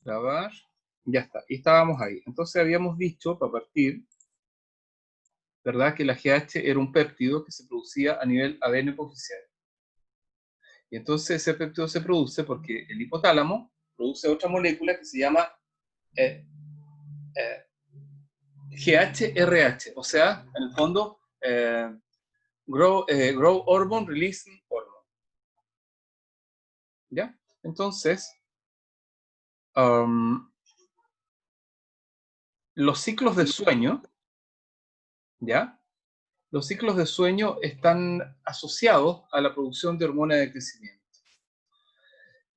Grabar. Ya está. Y estábamos ahí. Entonces habíamos dicho, para partir, ¿verdad?, que la GH era un péptido que se producía a nivel ADN hipoficial. Y entonces ese péptido se produce porque el hipotálamo produce otra molécula que se llama GHRH, o sea, en el fondo, Growth Hormone Releasing Hormone. ¿Ya? Entonces, los ciclos de sueño, ¿ya? Los ciclos de sueño están asociados a la producción de hormona de crecimiento.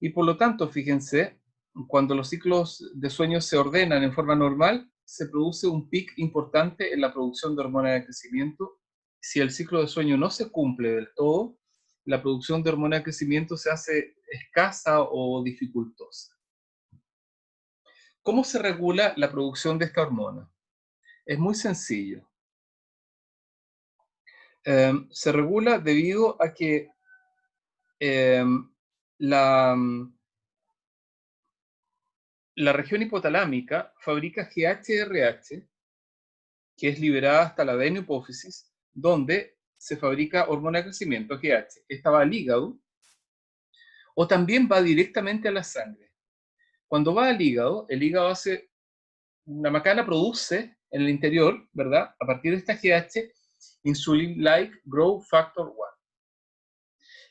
Y por lo tanto, fíjense, cuando los ciclos de sueño se ordenan en forma normal, se produce un pic importante en la producción de hormona de crecimiento. Si el ciclo de sueño no se cumple del todo, la producción de hormona de crecimiento se hace escasa o dificultosa. ¿Cómo se regula la producción de esta hormona? Es muy sencillo. Se regula debido a que la región hipotalámica fabrica GHRH, que es liberada hasta la adenopófisis, donde se fabrica hormona de crecimiento, GH. Esta va al hígado, o también va directamente a la sangre. Cuando va al hígado, el hígado hace, una macana produce en el interior, ¿verdad?, a partir de esta GH, Insulin-like Growth Factor 1.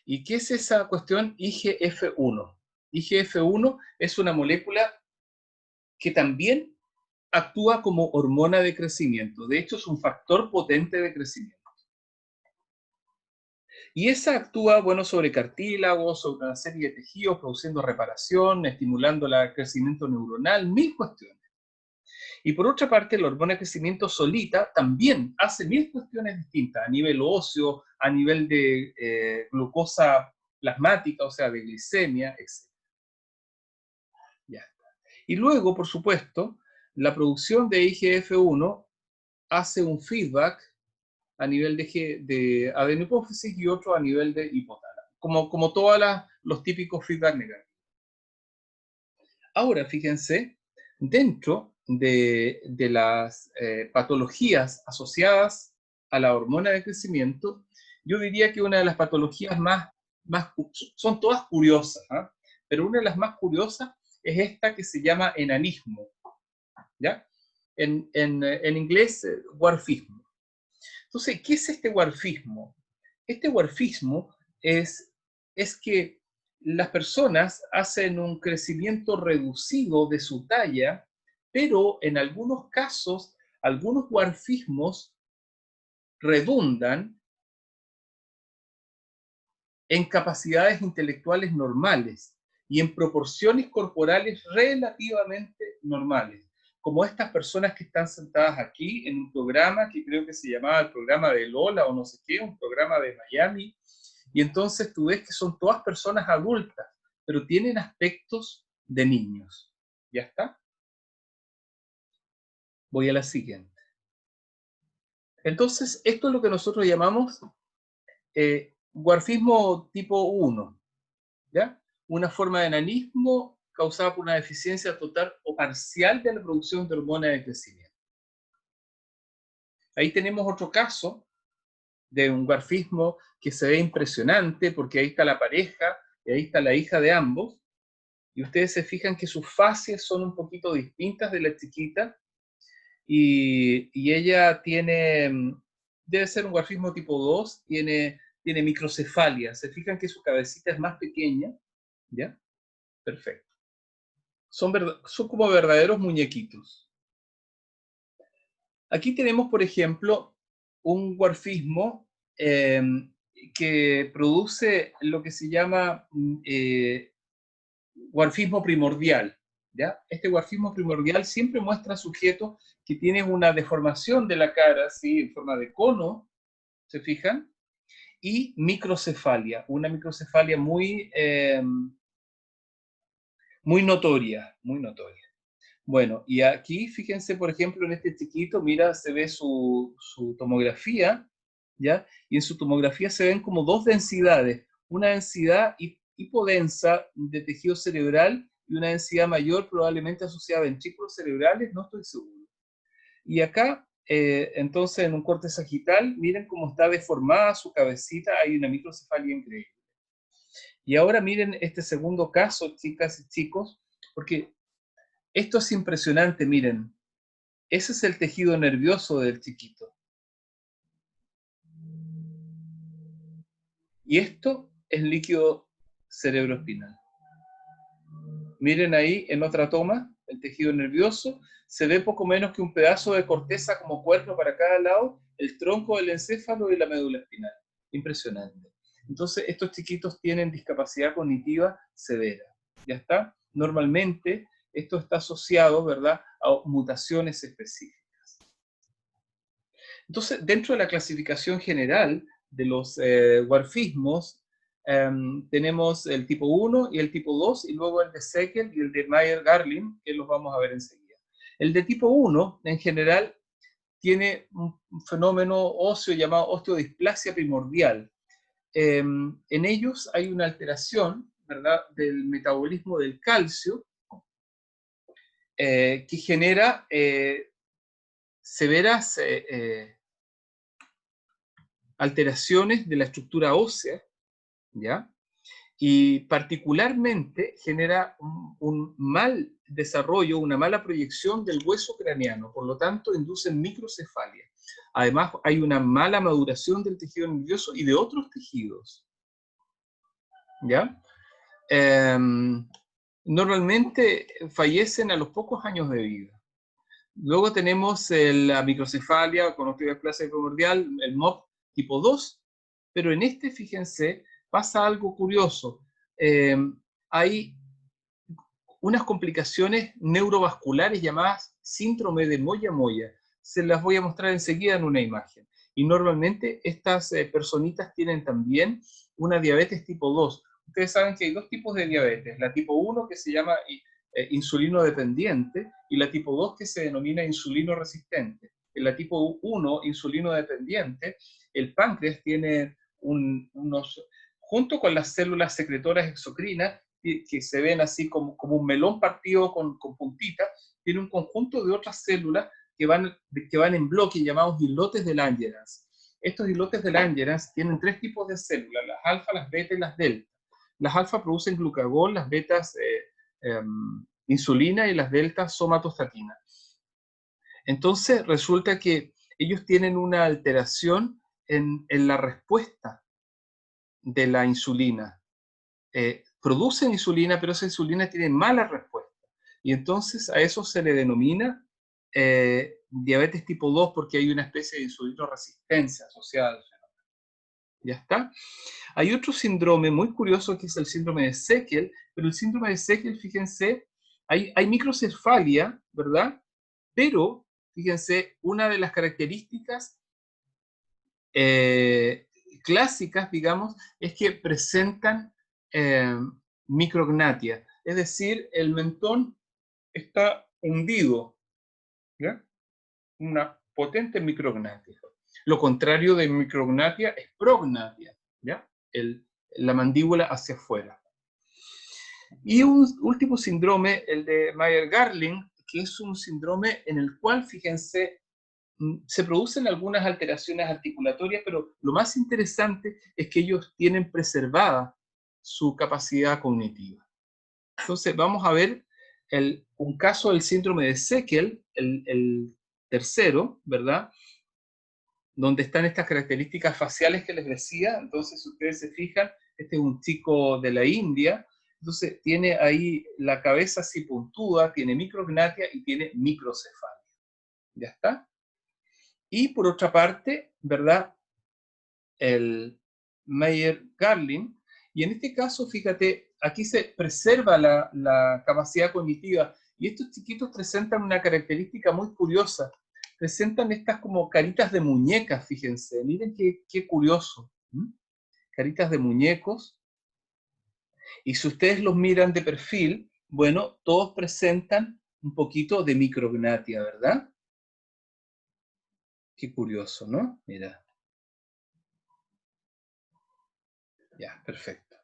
¿Y qué es esa cuestión? IGF-1. IGF-1 es una molécula que también actúa como hormona de crecimiento. De hecho, es un factor potente de crecimiento. Y esa actúa, bueno, sobre cartílagos, sobre una serie de tejidos, produciendo reparación, estimulando el crecimiento neuronal, mil cuestiones. Y por otra parte, la hormona de crecimiento solita también hace mil cuestiones distintas, a nivel óseo, a nivel de glucosa plasmática, o sea, de glicemia, etc. Ya está. Y luego, por supuesto, la producción de IGF-1 hace un feedback a nivel de adenopófisis y otro a nivel de hipotálamo, como todos los típicos feedback negativos. Ahora, fíjense, dentro de las patologías asociadas a la hormona de crecimiento, yo diría que una de las patologías más son todas curiosas, ¿eh? Pero una de las más curiosas es esta que se llama enanismo, ¿ya? En inglés, dwarfismo. Entonces, ¿qué es este dwarfismo? Este dwarfismo es que las personas hacen un crecimiento reducido de su talla, pero en algunos casos, algunos dwarfismos redundan en capacidades intelectuales normales y en proporciones corporales relativamente normales, como estas personas que están sentadas aquí en un programa que creo que se llamaba el programa de Lola o no sé qué, un programa de Miami, y entonces tú ves que son todas personas adultas, pero tienen aspectos de niños. ¿Ya está? Voy a la siguiente. Entonces, esto es lo que nosotros llamamos dwarfismo tipo 1, ¿ya? Una forma de enanismo causada por una deficiencia total o parcial de la producción de hormona de crecimiento. Ahí tenemos otro caso de un dwarfismo que se ve impresionante porque ahí está la pareja y ahí está la hija de ambos, y ustedes se fijan que sus facies son un poquito distintas de la chiquita, y ella debe ser un dwarfismo tipo 2, tiene microcefalia. Se fijan que su cabecita es más pequeña, ¿ya? Perfecto. Son como verdaderos muñequitos. Aquí tenemos, por ejemplo, un dwarfismo que produce lo que se llama dwarfismo primordial, ¿ya? Este dwarfismo primordial siempre muestra sujetos que tienen una deformación de la cara, ¿sí?, en forma de cono, ¿se fijan? Y microcefalia, una microcefalia muy notoria, muy notoria. Bueno, y aquí fíjense, por ejemplo, en este chiquito, mira, se ve su tomografía, ¿ya? Y en su tomografía se ven como dos densidades, una densidad hipodensa de tejido cerebral y una densidad mayor probablemente asociada a ventrículos cerebrales, no estoy seguro. Y acá, entonces, en un corte sagital, miren cómo está deformada su cabecita, hay una microcefalia increíble. Y ahora miren este segundo caso, chicas y chicos, porque esto es impresionante, miren. Ese es el tejido nervioso del chiquito. Y esto es líquido cerebroespinal. Miren ahí en otra toma, el tejido nervioso, se ve poco menos que un pedazo de corteza como cuerno para cada lado, el tronco del encéfalo y la médula espinal. Impresionante. Entonces, estos chiquitos tienen discapacidad cognitiva severa. ¿Ya está? Normalmente, esto está asociado, ¿verdad?, a mutaciones específicas. Entonces, dentro de la clasificación general de los dwarfismos, tenemos el tipo 1 y el tipo 2, y luego el de Seckel y el de Mayer-Garling, que los vamos a ver enseguida. El de tipo 1, en general, tiene un fenómeno óseo llamado osteodisplasia primordial. En ellos hay una alteración, ¿verdad?, del metabolismo del calcio, que genera severas alteraciones de la estructura ósea, ¿ya? Y particularmente genera un mal desarrollo, una mala proyección del hueso craneano, por lo tanto inducen microcefalia. Además, hay una mala maduración del tejido nervioso y de otros tejidos, ¿ya? Normalmente fallecen a los pocos años de vida. Luego tenemos la microcefalia con osteodisplasia primordial, el MOP tipo 2, pero en este, fíjense, pasa algo curioso. Hay unas complicaciones neurovasculares llamadas síndrome de Moya-Moya. Se las voy a mostrar enseguida en una imagen. Y normalmente estas personitas tienen también una diabetes tipo 2. Ustedes saben que hay dos tipos de diabetes. La tipo 1 que se llama insulino dependiente y la tipo 2 que se denomina insulino resistente. En la tipo 1, insulino dependiente, el páncreas tiene unos, junto con las células secretoras exocrinas, que se ven así como un melón partido con puntita, tiene un conjunto de otras células que van en bloque llamados islotes de Langerhans. Estos islotes de Langerhans tienen tres tipos de células, las alfa, las beta y las delta. Las alfa producen glucagón, las betas insulina y las deltas somatostatina. Entonces resulta que ellos tienen una alteración en la respuesta de la insulina. Producen insulina, pero esa insulina tiene mala respuesta. Y entonces a eso se le denomina diabetes tipo 2 porque hay una especie de insulinoresistencia asociada al fenómeno. ¿Ya está? Hay otro síndrome muy curioso que es el síndrome de Seckel, pero el síndrome de Seckel, fíjense, hay microcefalia, ¿verdad? Pero, fíjense, una de las características clásicas, digamos, es que presentan micrognatia, es decir, el mentón está hundido, ¿ya? Una potente micrognatia. Lo contrario de micrognatia es prognatia, ¿ya? La mandíbula hacia afuera. Y un último síndrome, el de Mayer-Garling, que es un síndrome en el cual, fíjense, se producen algunas alteraciones articulatorias, pero lo más interesante es que ellos tienen preservada su capacidad cognitiva. Entonces, vamos a ver un caso del síndrome de Seckel, el tercero, ¿verdad? Donde están estas características faciales que les decía. Entonces, si ustedes se fijan, este es un chico de la India, entonces tiene ahí la cabeza así puntuda, tiene micrognatia y tiene microcefalia. ¿Ya está? Y por otra parte, ¿verdad? El Mayer-Garling, y en este caso, fíjate, aquí se preserva la capacidad cognitiva, y estos chiquitos presentan una característica muy curiosa, presentan estas como caritas de muñecas, fíjense, miren qué curioso, caritas de muñecos, y si ustedes los miran de perfil, bueno, todos presentan un poquito de micrognatia, ¿verdad? Qué curioso, ¿no? Mira. Ya, perfecto.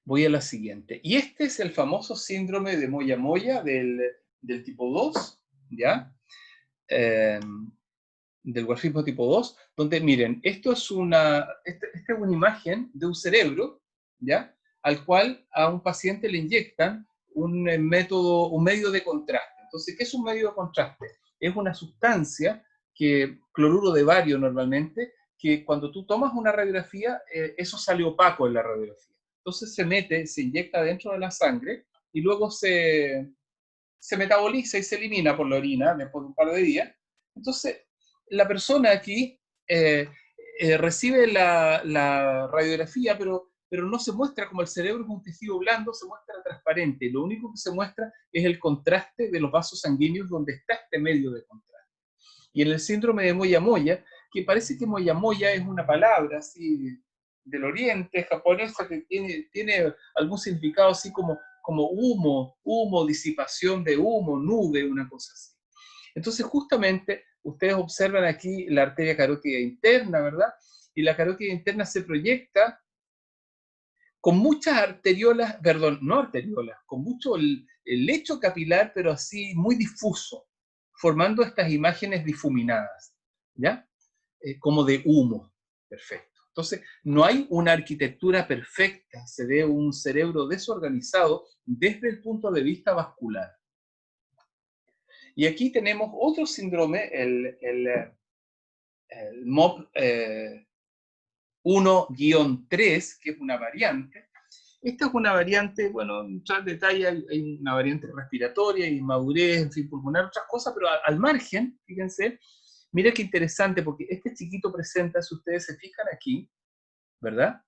Voy a la siguiente. Y este es el famoso síndrome de Moya-Moya del tipo 2, ¿ya? Del warfarismo tipo 2, donde, miren, esta es una imagen de un cerebro, ¿ya? Al cual a un paciente le inyectan un medio de contraste. Entonces, ¿qué es un medio de contraste? Es una sustancia, cloruro de bario normalmente, que cuando tú tomas una radiografía, eso sale opaco en la radiografía. Entonces se inyecta dentro de la sangre y luego se metaboliza y se elimina por la orina después de un par de días. Entonces, la persona aquí recibe la radiografía, pero no se muestra como el cerebro es un tejido blando, se muestra transparente. Lo único que se muestra es el contraste de los vasos sanguíneos donde está este medio de contraste. Y en el síndrome de Moya-Moya, que parece que Moya-Moya es una palabra así del oriente japonesa que tiene algún significado así como humo, disipación de humo, nube, una cosa así. Entonces, justamente, ustedes observan aquí la arteria carótida interna, ¿verdad? Y la carótida interna se proyecta con muchas arteriolas, perdón, no arteriolas, con mucho el lecho capilar, pero así muy difuso, formando estas imágenes difuminadas, ¿ya? Como de humo. Perfecto. Entonces, no hay una arquitectura perfecta, se ve un cerebro desorganizado desde el punto de vista vascular. Y aquí tenemos otro síndrome, el MOP 1-3, que es una variante. Esta es una variante, bueno, en detalle hay una variante respiratoria, inmadurez, en fin, pulmonar, otras cosas, pero al margen, fíjense, mira qué interesante, porque este chiquito presenta, si ustedes se fijan aquí, ¿verdad?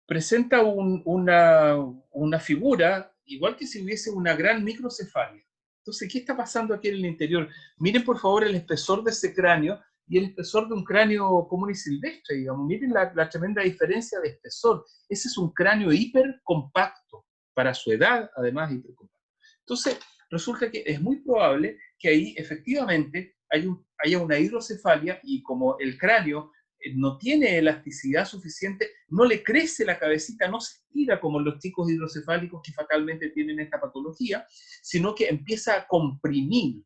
Presenta una figura, igual que si hubiese una gran microcefalia. Entonces, ¿qué está pasando aquí en el interior? Miren, por favor, el espesor de ese cráneo y el espesor de un cráneo común y silvestre, digamos. Miren la tremenda diferencia de espesor. Ese es un cráneo hipercompacto, para su edad, además, hipercompacto. Entonces, resulta que es muy probable que ahí, efectivamente, haya una hidrocefalia y como el cráneo no tiene elasticidad suficiente, no le crece la cabecita, no se estira como los chicos hidrocefálicos que fatalmente tienen esta patología, sino que empieza a comprimir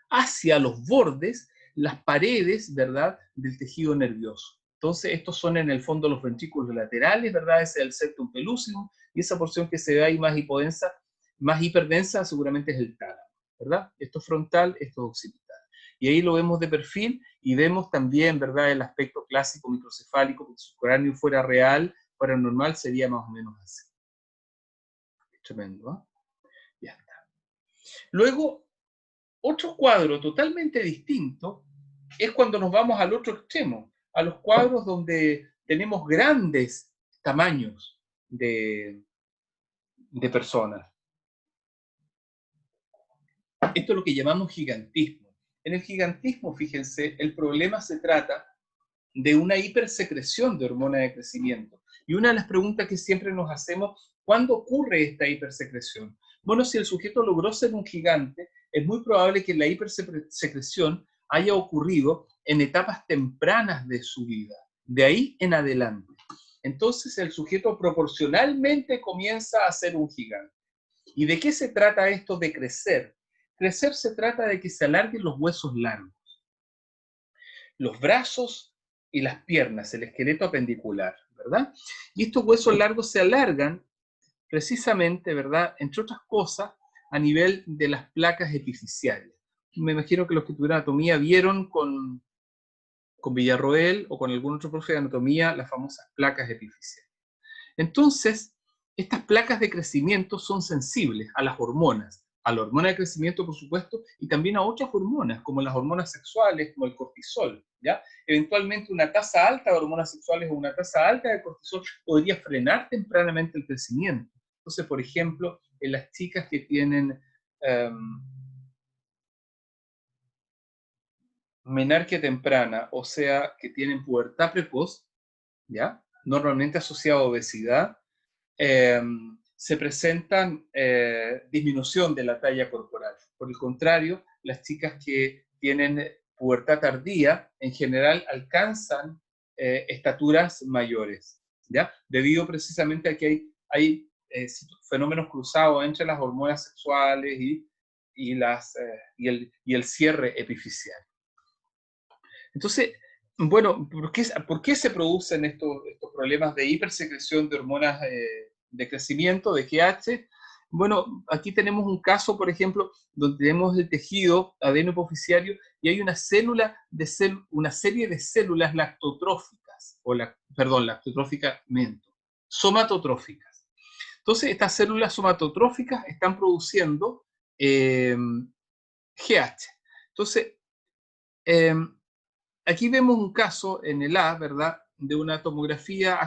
hacia los bordes las paredes, ¿verdad?, del tejido nervioso. Entonces, estos son en el fondo los ventrículos laterales, ¿verdad? Ese es el septum pellucidum, y esa porción que se ve ahí más hipodensa, más hiperdensa, seguramente es el tálamo, ¿verdad? Esto es frontal, esto es occipital. Y ahí lo vemos de perfil y vemos también, ¿verdad?, el aspecto clásico microcefálico, porque si su cráneo fuera real, fuera normal, sería más o menos así. Tremendo, ¿no? Ya está. Luego, otro cuadro totalmente distinto es cuando nos vamos al otro extremo, a los cuadros donde tenemos grandes tamaños de personas. Esto es lo que llamamos gigantismo. En el gigantismo, fíjense, el problema se trata de una hipersecreción de hormona de crecimiento. Y una de las preguntas que siempre nos hacemos, ¿cuándo ocurre esta hipersecreción? Bueno, si el sujeto logró ser un gigante, es muy probable que la hipersecreción haya ocurrido en etapas tempranas de su vida, de ahí en adelante. Entonces el sujeto proporcionalmente comienza a ser un gigante. ¿Y de qué se trata esto de crecer? Crecer se trata de que se alarguen los huesos largos, los brazos y las piernas, el esqueleto apendicular, ¿verdad? Y estos huesos largos se alargan precisamente, ¿verdad?, entre otras cosas, a nivel de las placas epifisiales. Me imagino que los que tuvieron anatomía vieron con Villarroel o con algún otro profe de anatomía las famosas placas epifisiales. Entonces, estas placas de crecimiento son sensibles a las hormonas, a la hormona de crecimiento, por supuesto, y también a otras hormonas, como las hormonas sexuales, como el cortisol, ¿ya? Eventualmente una tasa alta de hormonas sexuales o una tasa alta de cortisol podría frenar tempranamente el crecimiento. Entonces, por ejemplo, en las chicas que tienen menarquia temprana, o sea, que tienen pubertad precoz, ¿ya?, normalmente asociada a obesidad, se presentan disminución de la talla corporal. Por el contrario, las chicas que tienen pubertad tardía, en general alcanzan estaturas mayores, ¿ya? Debido precisamente a que hay fenómenos cruzados entre las hormonas sexuales y el cierre epifisial. Entonces, bueno, ¿por qué se producen estos problemas de hipersecreción de hormonas de crecimiento, de GH? Bueno, aquí tenemos un caso, por ejemplo, donde tenemos el tejido adenohipoficiario y hay una una serie de células lactotróficas, lactotróficamente, somatotróficas. Entonces, estas células somatotróficas están produciendo GH. Entonces, aquí vemos un caso en el A, ¿verdad?, de una tomografía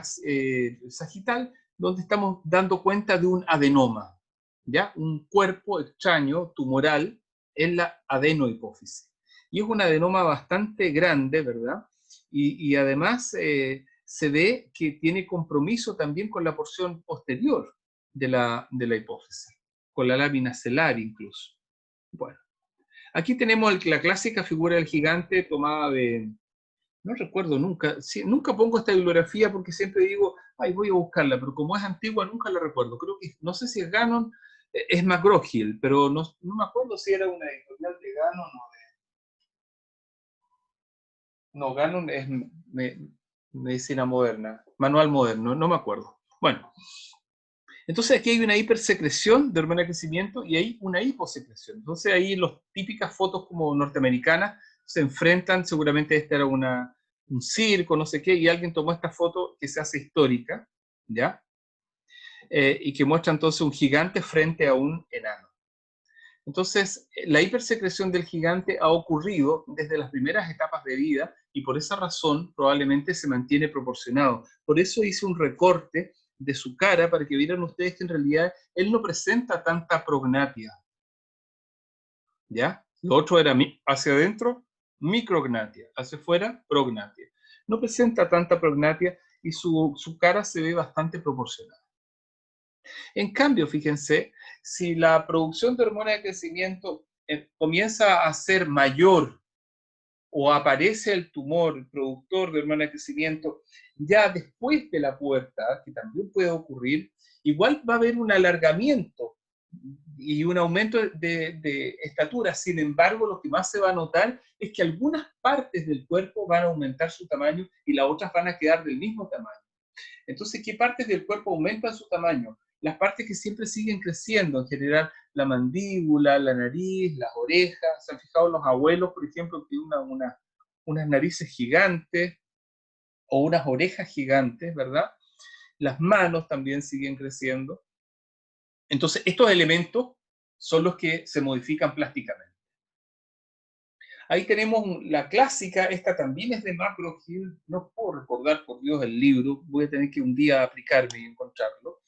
sagital, donde estamos dando cuenta de un adenoma, ¿ya? Un cuerpo extraño, tumoral, en la adenohipófisis. Y es un adenoma bastante grande, ¿verdad? Y además se ve que tiene compromiso también con la porción posterior de la hipófisis, con la lámina celar incluso. Bueno. Aquí tenemos la clásica figura del gigante tomada de... No recuerdo nunca, sí, nunca pongo esta bibliografía porque siempre digo, ay, voy a buscarla, pero como es antigua nunca la recuerdo. Creo que, no sé si es Gannon, es McGraw-Hill, pero no me acuerdo si era una editorial de Gannon o de... No, Gannon es medicina moderna, manual moderno, no me acuerdo. Bueno, entonces aquí hay una hipersecreción de hormona de crecimiento y hay una hiposecreción. Entonces ahí las típicas fotos como norteamericanas se enfrentan, seguramente esta era un circo, no sé qué, y alguien tomó esta foto que se hace histórica, ¿ya? Y que muestra entonces un gigante frente a un enano. Entonces, la hipersecreción del gigante ha ocurrido desde las primeras etapas de vida y por esa razón probablemente se mantiene proporcionado. Por eso hice un recorte de su cara para que vieran ustedes que en realidad él no presenta tanta prognatia. ¿Ya? Lo otro era hacia adentro, micrognatia, hacia afuera, prognatia. No presenta tanta prognatia y su cara se ve bastante proporcionada. En cambio, fíjense, si la producción de hormona de crecimiento comienza a ser mayor o aparece el tumor, el productor de hormona de crecimiento, ya después de la pubertad, que también puede ocurrir, igual va a haber un alargamiento y un aumento de estatura. Sin embargo, lo que más se va a notar es que algunas partes del cuerpo van a aumentar su tamaño y las otras van a quedar del mismo tamaño. Entonces, ¿qué partes del cuerpo aumentan su tamaño? Las partes que siempre siguen creciendo, en general la mandíbula, la nariz, las orejas. ¿Se han fijado los abuelos, por ejemplo, que tienen unas narices gigantes o unas orejas gigantes, ¿verdad? Las manos también siguen creciendo. Entonces, estos elementos son los que se modifican plásticamente. Ahí tenemos la clásica, esta también es de McGraw-Hill, no puedo recordar por Dios el libro, voy a tener que un día aplicarme y encontrarlo.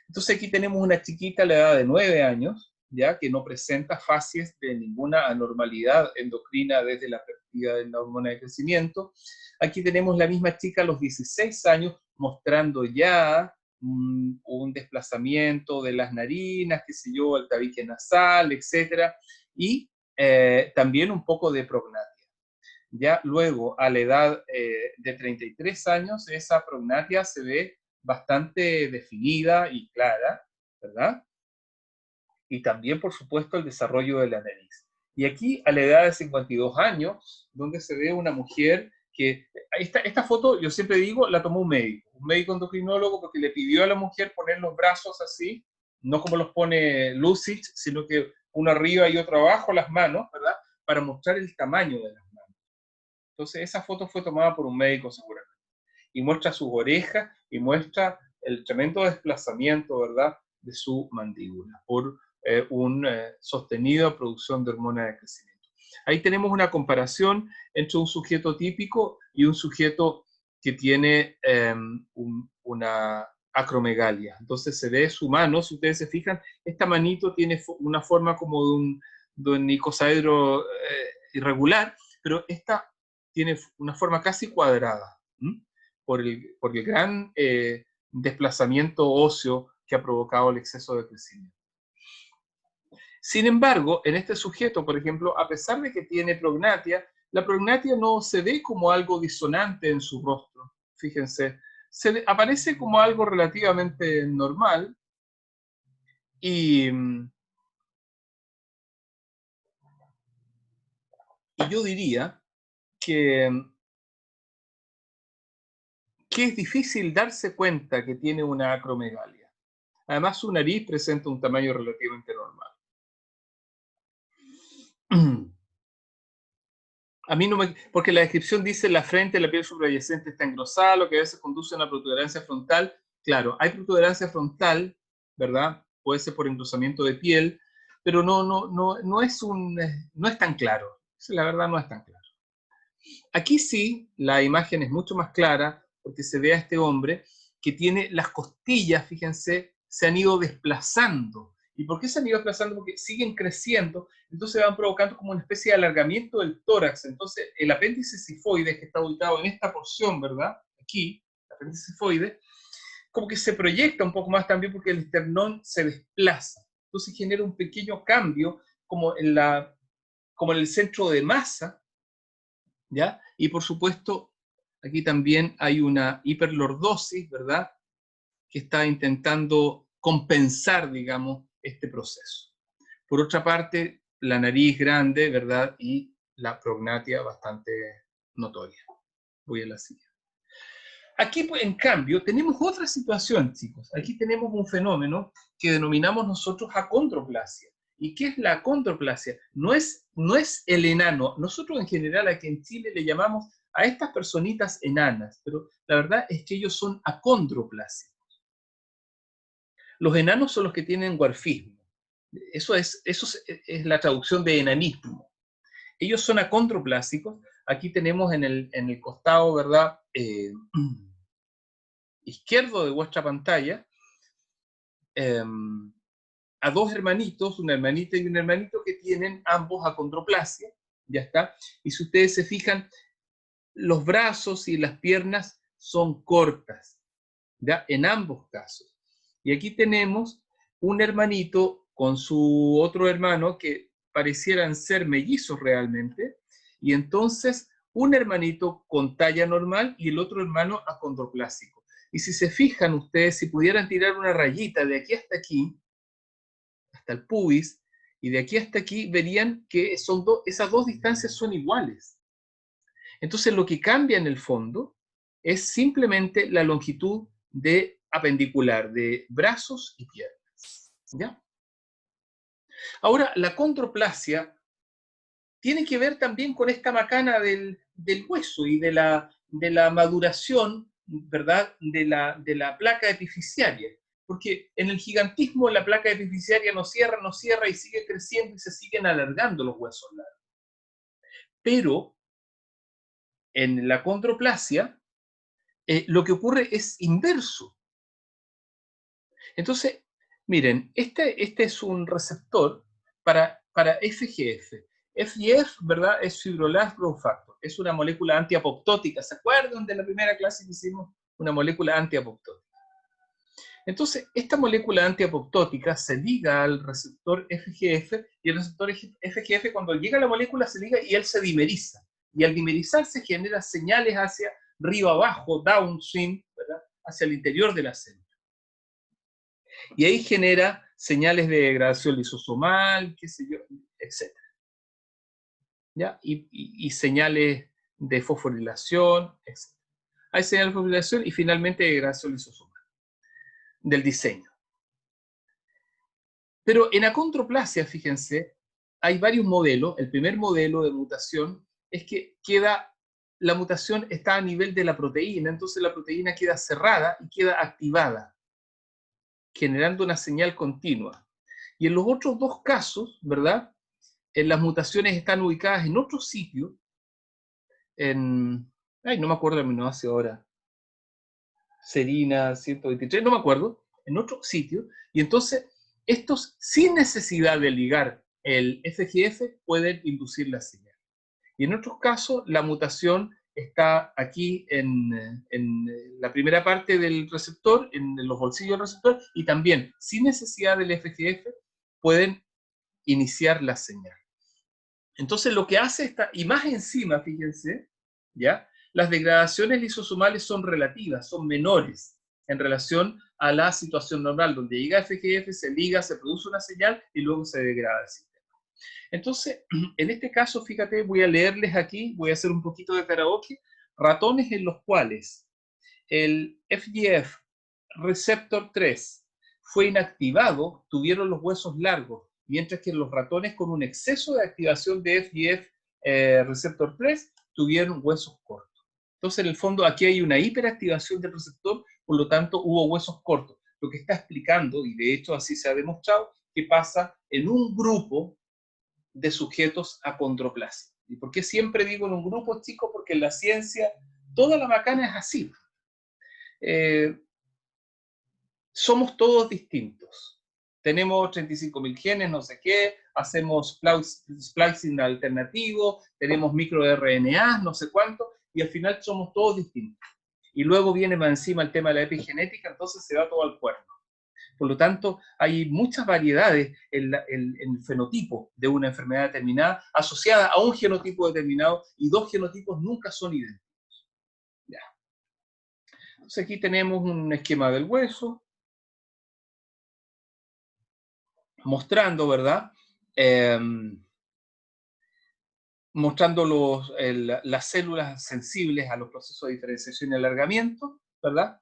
Entonces aquí tenemos una chiquita a la edad de 9 años, ya que no presenta fases de ninguna anormalidad endocrina desde la perspectiva de la hormona de crecimiento. Aquí tenemos la misma chica a los 16 años mostrando ya un desplazamiento de las narinas, qué sé yo, el tabique nasal, etc. Y también un poco de prognatia. Ya luego, a la edad de 33 años, esa prognatia se ve bastante definida y clara, ¿verdad? Y también, por supuesto, el desarrollo de la nariz. Y aquí, a la edad de 52 años, donde se ve una mujer que... Esta foto, yo siempre digo, la tomó un médico endocrinólogo, porque le pidió a la mujer poner los brazos así, no como los pone Lucic, sino que uno arriba y otro abajo, las manos, ¿verdad? Para mostrar el tamaño de las manos. Entonces, esa foto fue tomada por un médico seguramente. Y muestra sus orejas y muestra el tremendo desplazamiento, ¿verdad?, de su mandíbula por una sostenida producción de hormona de crecimiento. Ahí tenemos una comparación entre un sujeto típico y un sujeto que tiene una acromegalia. Entonces se ve su mano, si ustedes se fijan, esta manito tiene una forma como de un icosaedro irregular, pero esta tiene una forma casi cuadrada, por el gran desplazamiento óseo que ha provocado el exceso de crecimiento. Sin embargo, en este sujeto, por ejemplo, a pesar de que tiene prognatia, la prognatia no se ve como algo disonante en su rostro. Fíjense, aparece como algo relativamente normal y yo diría que es difícil darse cuenta que tiene una acromegalia. Además, su nariz presenta un tamaño relativamente normal. A mí no me... Porque la descripción dice la frente, la piel subyacente está engrosada, lo que a veces conduce a una protuberancia frontal. Claro, hay protuberancia frontal, ¿verdad? Puede ser por engrosamiento de piel, pero no es tan claro. La verdad no es tan claro. Aquí sí, la imagen es mucho más clara, porque se ve a este hombre que tiene las costillas, fíjense, se han ido desplazando. ¿Y por qué se han ido desplazando? Porque siguen creciendo, entonces van provocando como una especie de alargamiento del tórax. Entonces, el apéndice cifoide, que está ubicado en esta porción, ¿verdad? Aquí, el apéndice cifoide, como que se proyecta un poco más también porque el esternón se desplaza. Entonces genera un pequeño cambio como como en el centro de masa, ¿ya? Y por supuesto, aquí también hay una hiperlordosis, ¿verdad? Que está intentando compensar, digamos, este proceso. Por otra parte, la nariz grande, ¿verdad? Y la prognatia bastante notoria. Voy a la siguiente. Aquí, pues, en cambio, tenemos otra situación, chicos. Aquí tenemos un fenómeno que denominamos nosotros acondroplasia. ¿Y qué es la acondroplasia? No es el enano. Nosotros en general aquí en Chile le llamamos a estas personitas enanas, pero la verdad es que ellos son acondroplásicos. Los enanos son los que tienen dwarfismo. Eso es la traducción de enanismo. Ellos son acondroplásicos. Aquí tenemos en el costado, ¿verdad? Izquierdo de vuestra pantalla, a dos hermanitos, una hermanita y un hermanito que tienen ambos acondroplasia, ya está. Y si ustedes se fijan, los brazos y las piernas son cortas, ¿ya? En ambos casos. Y aquí tenemos un hermanito con su otro hermano que parecieran ser mellizos realmente, y entonces un hermanito con talla normal y el otro hermano acondroplásico. Y si se fijan ustedes, si pudieran tirar una rayita de aquí hasta aquí, hasta el pubis, y de aquí hasta aquí, verían que esas dos distancias son iguales. Entonces lo que cambia en el fondo es simplemente la longitud de apendicular de brazos y piernas. ¿Ya? Ahora, la condroplasia tiene que ver también con esta macana del hueso y de la maduración, ¿verdad?, de la placa epifisiaria. Porque en el gigantismo la placa epifisiaria no cierra y sigue creciendo y se siguen alargando los huesos largos. Pero en la condroplasia lo que ocurre es inverso. Entonces, miren, este es un receptor para FGF. FGF, ¿verdad? Es Fibrolast Growth Factor. Es una molécula antiapoptótica. ¿Se acuerdan de la primera clase que hicimos? Una molécula antiapoptótica. Entonces, esta molécula antiapoptótica se liga al receptor FGF y el receptor FGF, cuando llega a la molécula, se liga y él se dimeriza. Y al dimerizarse genera señales hacia río abajo, downstream, ¿verdad?, hacia el interior de la célula. Y ahí genera señales de degradación lisosomal, qué sé yo, etc. ¿Ya? Y señales de fosforilación, etc. Hay señales de fosforilación y finalmente degradación lisosomal del diseño. Pero en acondroplasia, fíjense, hay varios modelos. El primer modelo de mutación es que la mutación está a nivel de la proteína, entonces la proteína queda cerrada y queda activada, generando una señal continua. Y en los otros dos casos, ¿verdad?, las mutaciones están ubicadas en otro sitio, no me acuerdo el aminoácido ahora, serina 123, no me acuerdo, en otro sitio, y entonces estos, sin necesidad de ligar el FGF, pueden inducir la señal. Y en otros casos, la mutación está aquí en la primera parte del receptor, en los bolsillos del receptor, y también, sin necesidad del FGF, pueden iniciar la señal. Entonces lo que hace esta, y más encima, fíjense, ¿ya?, las degradaciones lisosomales son relativas, son menores en relación a la situación normal, donde llega FGF, se liga, se produce una señal y luego se degrada el sistema. Entonces, en este caso, fíjate, voy a leerles aquí, voy a hacer un poquito de karaoke, ratones en los cuales el FGF receptor 3 fue inactivado, tuvieron los huesos largos, mientras que los ratones con un exceso de activación de FGF receptor 3 tuvieron huesos cortos. Entonces, en el fondo, aquí hay una hiperactivación del receptor, por lo tanto, hubo huesos cortos. Lo que está explicando, y de hecho así se ha demostrado, que pasa en un grupo de sujetos acondroplasia. ¿Y por qué siempre digo en un grupo, chicos? Porque en la ciencia toda la macana es así. Somos todos distintos. Tenemos 35.000 genes, no sé qué, hacemos splicing alternativo, tenemos microRNA, no sé cuánto, y al final somos todos distintos. Y luego viene más encima el tema de la epigenética, entonces se va todo al cuerno. Por lo tanto, hay muchas variedades en el fenotipo de una enfermedad determinada asociada a un genotipo determinado, y dos genotipos nunca son idénticos. Ya. Entonces aquí tenemos un esquema del hueso, mostrando, ¿verdad? Mostrando las células sensibles a los procesos de diferenciación y alargamiento, ¿verdad?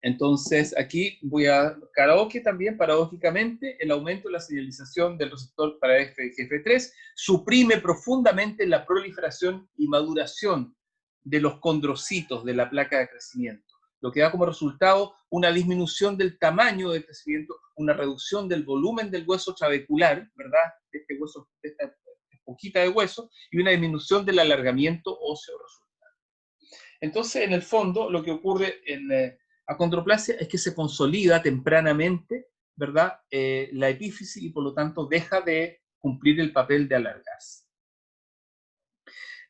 Entonces, aquí voy a karaoke también, paradójicamente, el aumento de la señalización del receptor para FGF3 suprime profundamente la proliferación y maduración de los condrocitos de la placa de crecimiento, lo que da como resultado una disminución del tamaño de crecimiento, una reducción del volumen del hueso trabecular, ¿verdad? De este hueso, de esta esponjita de hueso, y una disminución del alargamiento óseo resultante. Entonces, en el fondo, lo que ocurre en acondroplasia es que se consolida tempranamente, ¿verdad? La epífisis, y por lo tanto deja de cumplir el papel de alargarse.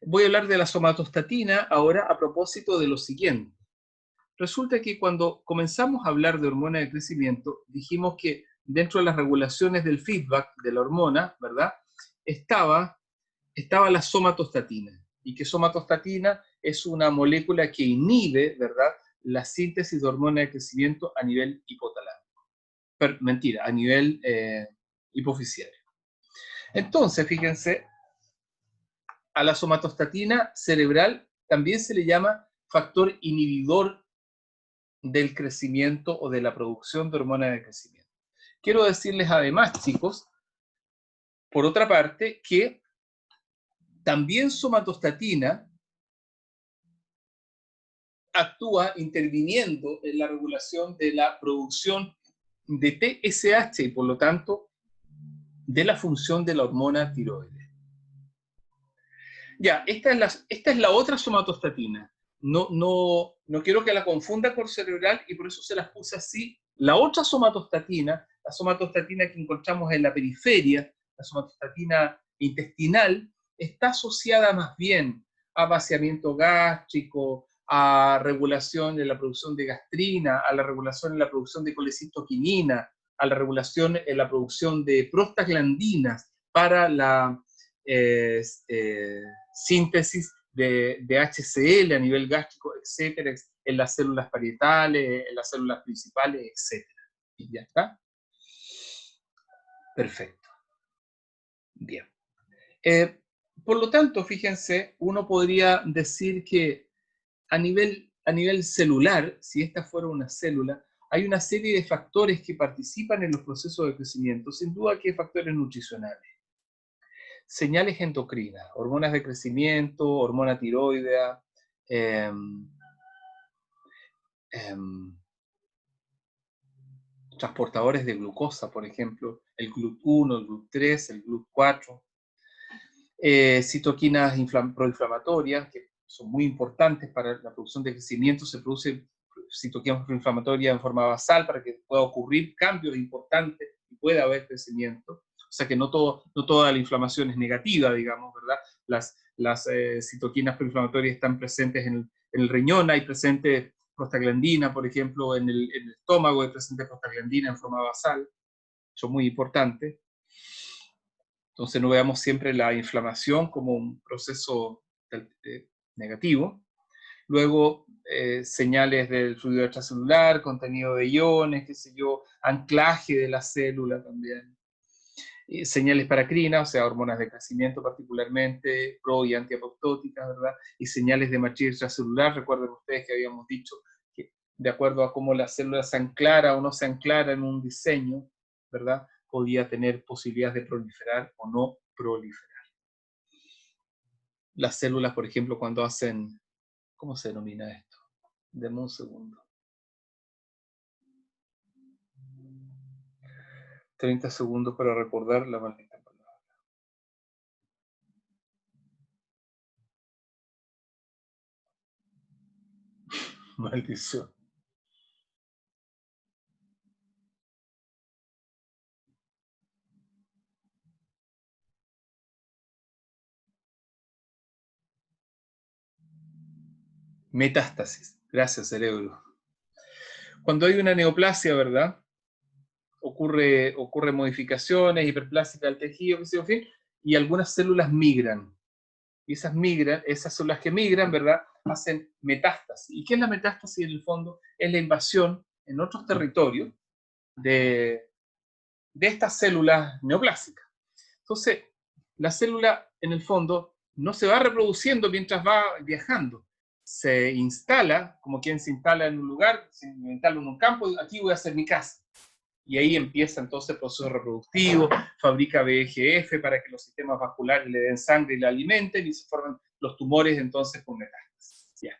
Voy a hablar de la somatostatina ahora a propósito de lo siguiente. Resulta que cuando comenzamos a hablar de hormona de crecimiento, dijimos que dentro de las regulaciones del feedback de la hormona, ¿verdad? Estaba la somatostatina, y que somatostatina es una molécula que inhibe, ¿verdad?, la síntesis de hormona de crecimiento a nivel hipotalámico. Mentira, a nivel hipofisiario. Entonces, fíjense, a la somatostatina cerebral también se le llama factor inhibidor del crecimiento o de la producción de hormona de crecimiento. Quiero decirles además, chicos, por otra parte, que también somatostatina actúa interviniendo en la regulación de la producción de TSH y por lo tanto de la función de la hormona tiroides. Ya, esta es la otra somatostatina. No quiero que la confunda con cerebral y por eso se las puse así. La otra somatostatina, la somatostatina que encontramos en la periferia, la somatostatina intestinal, está asociada más bien a vaciamiento gástrico, a regulación de la producción de gastrina, a la regulación en la producción de colecistoquinina, a la regulación en la producción de prostaglandinas para la síntesis de HCl a nivel gástrico, etcétera, en las células parietales, en las células principales, etcétera. Y ya está. Perfecto. Bien. Por lo tanto, fíjense, uno podría decir que a nivel celular, si esta fuera una célula, hay una serie de factores que participan en los procesos de crecimiento, sin duda que factores nutricionales. Señales endocrinas, hormonas de crecimiento, hormona tiroidea, transportadores de glucosa, por ejemplo, el GLUT1, el GLUT3, el GLUT4, citoquinas proinflamatorias, que son muy importantes para la producción de crecimiento. Se produce citoquinas proinflamatorias en forma basal para que pueda ocurrir cambios importantes y pueda haber crecimiento. O sea que no toda la inflamación es negativa, digamos, ¿verdad? Las citoquinas proinflamatorias están presentes en el riñón, hay presente prostaglandina, por ejemplo, en el estómago hay presente prostaglandina en forma basal, son muy importantes. Entonces no veamos siempre la inflamación como un proceso de negativo. Luego, señales del fluido extracelular, contenido de iones, qué sé yo, anclaje de la célula también. Señales paracrinas, o sea, hormonas de crecimiento particularmente, pro y antiapoptóticas, ¿verdad? Y señales de matriz extracelular. Recuerden ustedes que habíamos dicho que de acuerdo a cómo la célula se anclara o no se anclara en un diseño, ¿verdad? Podía tener posibilidades de proliferar o no proliferar. Las células, por ejemplo, cuando hacen, ¿cómo se denomina esto? Deme un segundo. 30 segundos para recordar la maldita palabra. Maldición. Metástasis. Gracias, cerebro. Cuando hay una neoplasia, ¿verdad? Ocurre modificaciones, hiperplasia del tejido, en fin, y algunas células migran. Y esas células que migran, ¿verdad? Hacen metástasis. ¿Y qué es la metástasis en el fondo? Es la invasión en otros territorios de estas células neoplásicas. Entonces, la célula, en el fondo, no se va reproduciendo mientras va viajando. Se instala, como quien se instala en un lugar, se instala en un campo, aquí voy a hacer mi casa. Y ahí empieza entonces el proceso reproductivo, fabrica VEGF para que los sistemas vasculares le den sangre y la alimenten y se forman los tumores entonces con metástasis. Ya.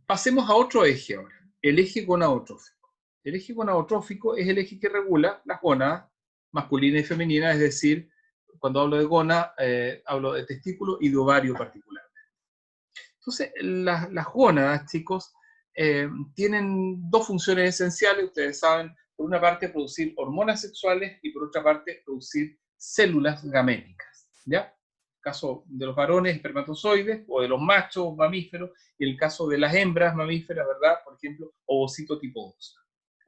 Pasemos a otro eje ahora, el eje gonadotrófico. El eje gonadotrófico es el eje que regula las gónadas masculinas y femeninas, es decir, cuando hablo de gónada, hablo de testículo y de ovario particularmente. Entonces, las gónadas, chicos, tienen dos funciones esenciales, ustedes saben, por una parte producir hormonas sexuales y por otra parte producir células gaméticas, ¿ya? En el caso de los varones, espermatozoides, o de los machos mamíferos, y en el caso de las hembras mamíferas, ¿verdad? Por ejemplo, ovocito tipo 2.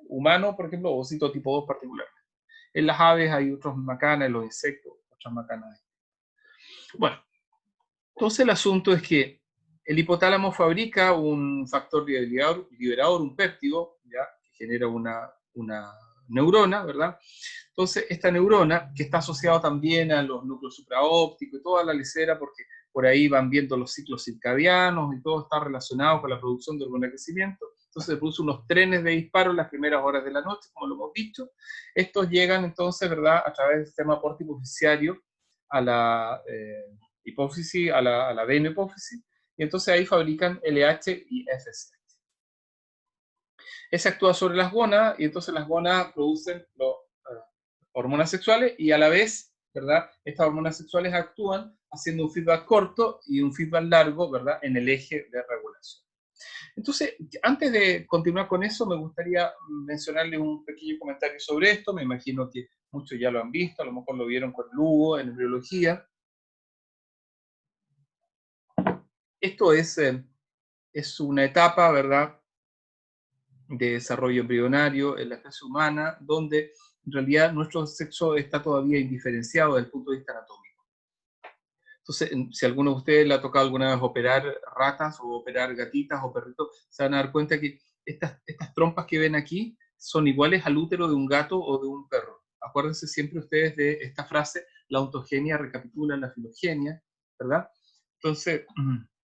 Humano, por ejemplo, ovocito tipo 2 particularmente. En las aves hay otros macanas, en los insectos, otras macanas. Bueno, entonces el asunto es que el hipotálamo fabrica un factor liberador, un péptido, ¿ya? Que genera una neurona, ¿verdad? Entonces, esta neurona, que está asociada también a los núcleos supraópticos y toda la lecera, porque por ahí van viendo los ciclos circadianos y todo está relacionado con la producción de hormona de crecimiento. Entonces se producen unos trenes de disparo en las primeras horas de la noche, como lo hemos dicho. Estos llegan entonces, ¿verdad?, a través del sistema portipoficiario a la hipófisis, a la adenohipófisis, y entonces ahí fabrican LH y FSH. Ese actúa sobre las gónadas y entonces las gónadas producen hormonas sexuales y a la vez, ¿verdad? Estas hormonas sexuales actúan haciendo un feedback corto y un feedback largo, ¿verdad? En el eje de regulación. Entonces, antes de continuar con eso, me gustaría mencionarles un pequeño comentario sobre esto. Me imagino que muchos ya lo han visto, a lo mejor lo vieron con Lugo en embriología. Esto es una etapa, ¿verdad?, de desarrollo embrionario en la especie humana, donde en realidad nuestro sexo está todavía indiferenciado desde el punto de vista anatómico. Entonces, si a alguno de ustedes le ha tocado alguna vez operar ratas o operar gatitas o perritos, se van a dar cuenta que estas trompas que ven aquí son iguales al útero de un gato o de un perro. Acuérdense siempre ustedes de esta frase, la ontogenia recapitula la filogenia, ¿verdad? Entonces,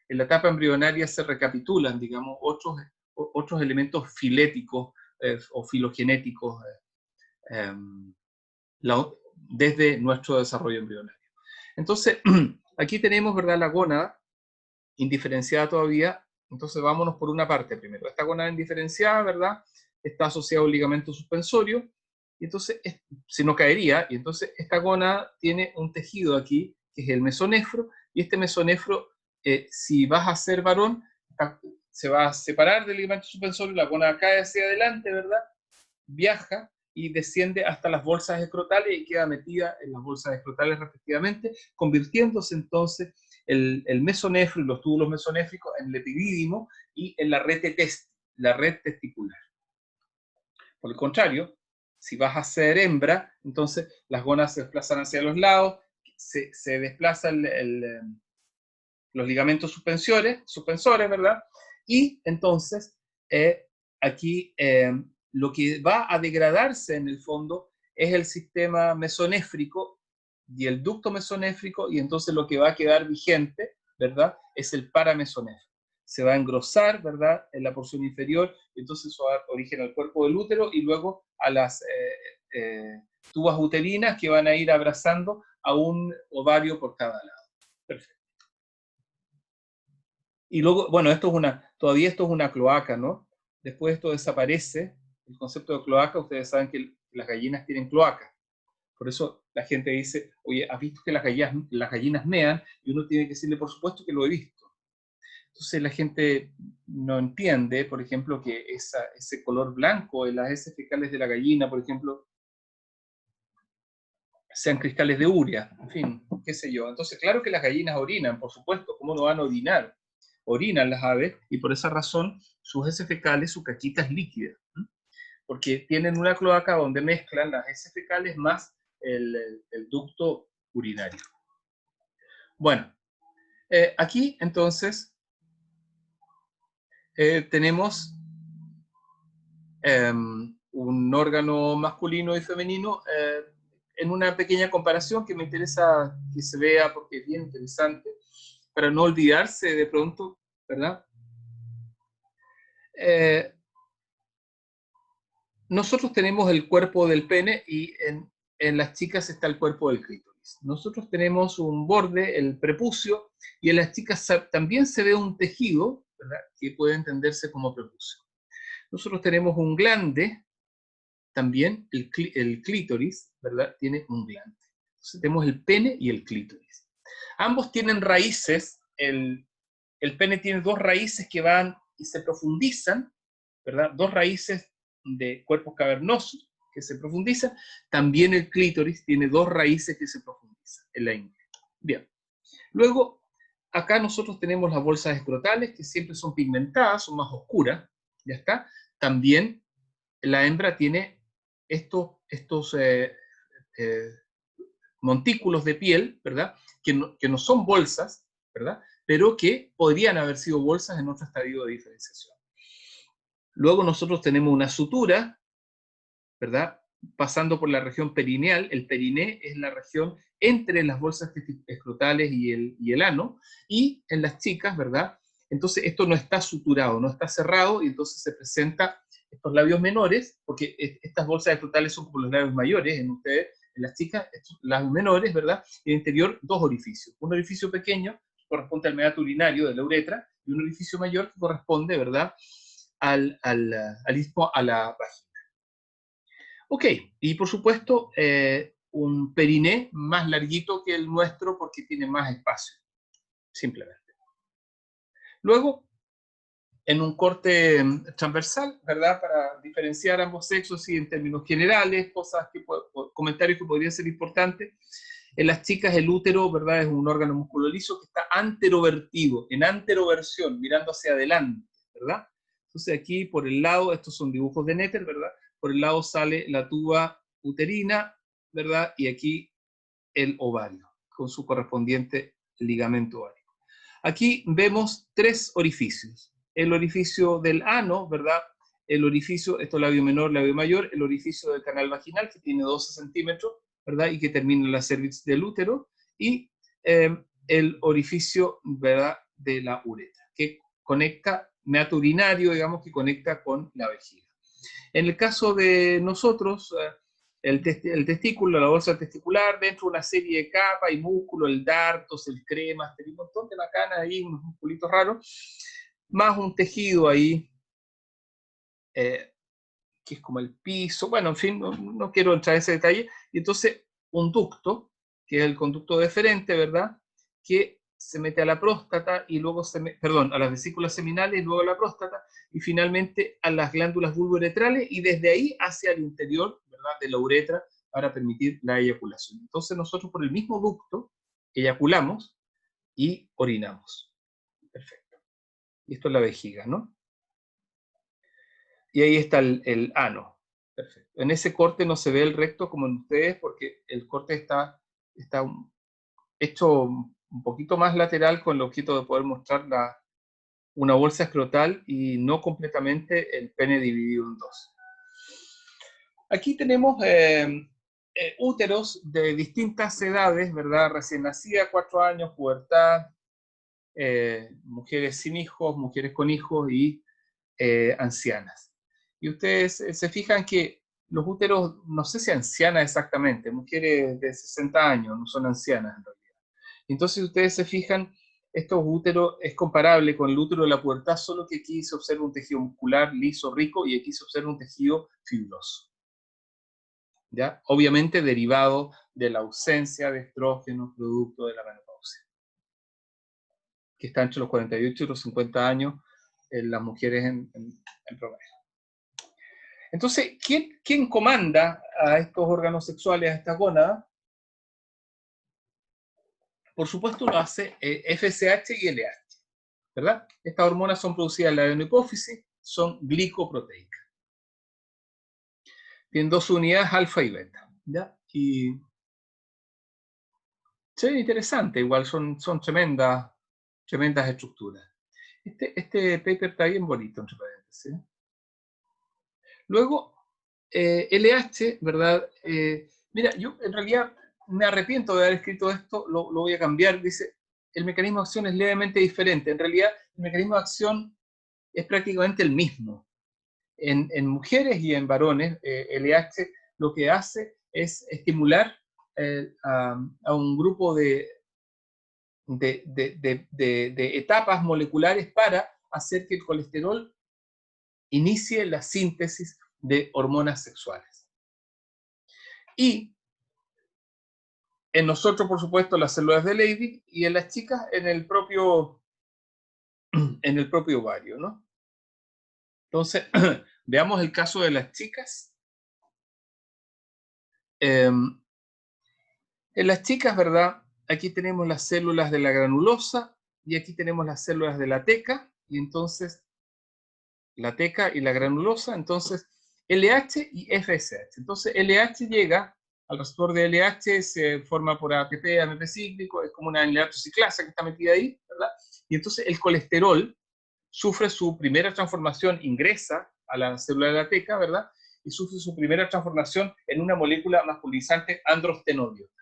en la etapa embrionaria se recapitulan, digamos, otros elementos filéticos o filogenéticos desde nuestro desarrollo embrionario. Entonces, aquí tenemos, ¿verdad?, la gónada indiferenciada todavía. Entonces, vámonos por una parte primero. Esta gónada indiferenciada, ¿verdad?, está asociada a un ligamento suspensorio, y entonces, si no caería, y entonces esta gónada tiene un tejido aquí, que es el mesonefro, y este mesonefro, si vas a ser varón, se va a separar del ligamento suspensorio, la gónada cae hacia adelante, ¿verdad?, viaja y desciende hasta las bolsas escrotales y queda metida en las bolsas escrotales respectivamente, convirtiéndose entonces el mesonefro y los túbulos mesonéfricos en el epidídimo y en la red testicular. Por el contrario, si vas a ser hembra, entonces las gónadas se desplazan hacia los lados, se desplaza los ligamentos suspensores, ¿verdad? Y entonces, aquí lo que va a degradarse en el fondo es el sistema mesonéfrico y el ducto mesonéfrico, y entonces lo que va a quedar vigente, ¿verdad? Es el paramesonéfrico. Se va a engrosar, ¿verdad? En la porción inferior, y entonces eso va a dar origen al cuerpo del útero y luego a las tubas uterinas que van a ir abrazando a un ovario por cada lado. Perfecto. Y luego, bueno, todavía esto es una cloaca, ¿no? Después esto desaparece, el concepto de cloaca, ustedes saben que las gallinas tienen cloaca. Por eso la gente dice, oye, ¿has visto que las gallinas mean? Y uno tiene que decirle, por supuesto que lo he visto. Entonces la gente no entiende, por ejemplo, que ese color blanco en las heces fecales de la gallina, por ejemplo, sean cristales de urea, en fin, qué sé yo. Entonces, claro que las gallinas orinan, por supuesto, ¿cómo no van a orinar? Orinan las aves, y por esa razón sus heces fecales, su caquita es líquida, porque tienen una cloaca donde mezclan las heces fecales más el ducto urinario. Bueno, aquí entonces tenemos un órgano masculino y femenino en una pequeña comparación que me interesa que se vea porque es bien interesante, para no olvidarse de pronto, ¿verdad? Nosotros tenemos el cuerpo del pene y en las chicas está el cuerpo del clítoris. Nosotros tenemos un borde, el prepucio, y en las chicas también se ve un tejido, ¿verdad?, que puede entenderse como prepucio. Nosotros tenemos un glande, también el clítoris, ¿verdad?, tiene un glande. Entonces tenemos el pene y el clítoris. Ambos tienen raíces, el pene tiene dos raíces que van y se profundizan, ¿verdad? Dos raíces de cuerpos cavernosos que se profundizan. También el clítoris tiene dos raíces que se profundizan en la ingle. Bien. Luego, acá nosotros tenemos las bolsas escrotales, que siempre son pigmentadas, son más oscuras, ¿ya está? También la hembra tiene estos montículos de piel, ¿verdad? Que no son bolsas, ¿verdad? Pero que podrían haber sido bolsas en otro estadio de diferenciación. Luego nosotros tenemos una sutura, ¿verdad?, pasando por la región perineal. El periné es la región entre las bolsas escrotales y el ano, y en las chicas, ¿verdad? Entonces esto no está suturado, no está cerrado, y entonces se presenta estos labios menores, porque estas bolsas escrotales son como los labios mayores en ustedes, en las chicas, estos labios menores, ¿verdad? Y en el interior dos orificios. Un orificio pequeño que corresponde al meato urinario de la uretra, y un orificio mayor que corresponde, ¿verdad?, al istmo, a la vagina. Ok, y por supuesto, un periné más larguito que el nuestro porque tiene más espacio, simplemente. Luego, en un corte transversal, ¿verdad?, para diferenciar ambos sexos y en términos generales, comentarios que podrían ser importantes. En las chicas el útero, ¿verdad?, es un órgano musculo liso que está anterovertido, en anteroversión, mirando hacia adelante, ¿verdad? Entonces aquí por el lado, estos son dibujos de Netter, ¿verdad? Por el lado sale la tuba uterina, ¿verdad? Y aquí el ovario, con su correspondiente ligamento ovárico. Aquí vemos tres orificios. El orificio del ano, ¿verdad? El orificio, esto es labio menor, labio mayor, el orificio del canal vaginal, que tiene 12 centímetros, ¿verdad?, y que termina en la cervix del útero, y el orificio, ¿verdad?, de la uretra, que conecta, meato urinario, digamos, que conecta con la vejiga. En el caso de nosotros, el testículo, la bolsa testicular, dentro de una serie de capas y músculos, el dartos, el cremas, un montón de bacanas ahí, unos musculitos raros, más un tejido ahí, que es como el piso, bueno, en fin, no quiero entrar en ese detalle, y entonces un ducto, que es el conducto deferente, ¿verdad?, que se mete a la próstata y luego a las vesículas seminales y luego a la próstata y finalmente a las glándulas vulvouretrales y desde ahí hacia el interior, ¿verdad?, de la uretra para permitir la eyaculación. Entonces nosotros por el mismo ducto eyaculamos y orinamos. Perfecto. Y esto es la vejiga, ¿no? Y ahí está el ano. Perfecto. En ese corte no se ve el recto como en ustedes porque el corte está hecho un poquito más lateral con el objeto de poder mostrar una bolsa escrotal y no completamente el pene dividido en dos. Aquí tenemos úteros de distintas edades, ¿verdad? Recién nacida, 4 años, pubertad, mujeres sin hijos, mujeres con hijos y ancianas. Y ustedes se fijan que los úteros, no sé si ancianas exactamente, mujeres de 60 años, no son ancianas en realidad. Entonces ustedes se fijan, estos úteros es comparable con el útero de la pubertad, solo que aquí se observa un tejido muscular liso, rico, y aquí se observa un tejido fibroso. ¿Ya? Obviamente derivado de la ausencia de estrógenos producto de la menopausia, que está entre los 48 y los 50 años en las mujeres en promedio. Entonces, ¿quién comanda a estos órganos sexuales, a estas gónadas? Por supuesto lo hace FSH y LH, ¿verdad? Estas hormonas son producidas en la adenohipófisis, son glicoproteicas. Tienen dos unidades, alfa y beta, ¿ya? Y sí, interesante, igual son tremendas estructuras. Este paper está bien bonito, entre paréntesis. Luego, LH, ¿verdad? Mira, yo en realidad me arrepiento de haber escrito esto, lo voy a cambiar. Dice, el mecanismo de acción es levemente diferente. En realidad, el mecanismo de acción es prácticamente el mismo. En mujeres y en varones, LH lo que hace es estimular a un grupo de etapas moleculares para hacer que el colesterol inicie la síntesis de hormonas sexuales. Y en nosotros, por supuesto, las células de Leydig, y en las chicas en el propio ovario, ¿no? Entonces, veamos el caso de las chicas. En las chicas, ¿verdad? Aquí tenemos las células de la granulosa y aquí tenemos las células de la teca, y entonces la teca y la granulosa, entonces LH y FSH. Entonces LH llega al receptor de LH, se forma por ATP, AMP cíclico, es como una ciclasa que está metida ahí, ¿verdad? Y entonces el colesterol sufre su primera transformación, ingresa a la célula de la teca, ¿verdad? Y sufre su primera transformación en una molécula masculinizante androstenodiona.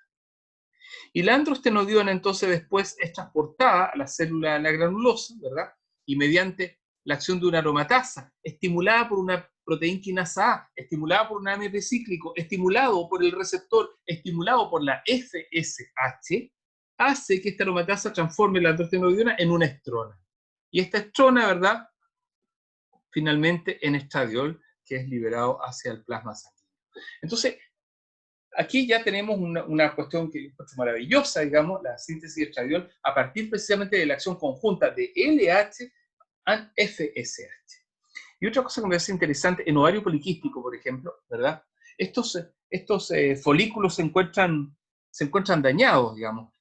Y la androstenodiona entonces después es transportada a la célula de la granulosa, ¿verdad? Y mediante la acción de una aromatasa, estimulada por una proteína quinasa A, estimulada por un AMP cíclico, estimulado por el receptor, estimulado por la FSH, hace que esta aromatasa transforme la androstenodiona en una estrona. Y esta estrona, ¿verdad? Finalmente en estradiol, que es liberado hacia el plasma sanguíneo. Entonces, aquí ya tenemos una cuestión que es maravillosa, digamos, la síntesis de estradiol, a partir precisamente de la acción conjunta de LH y FSH. Y otra cosa que me parece interesante, en ovario poliquístico, por ejemplo, ¿verdad? Estos folículos se encuentran dañados, digamos,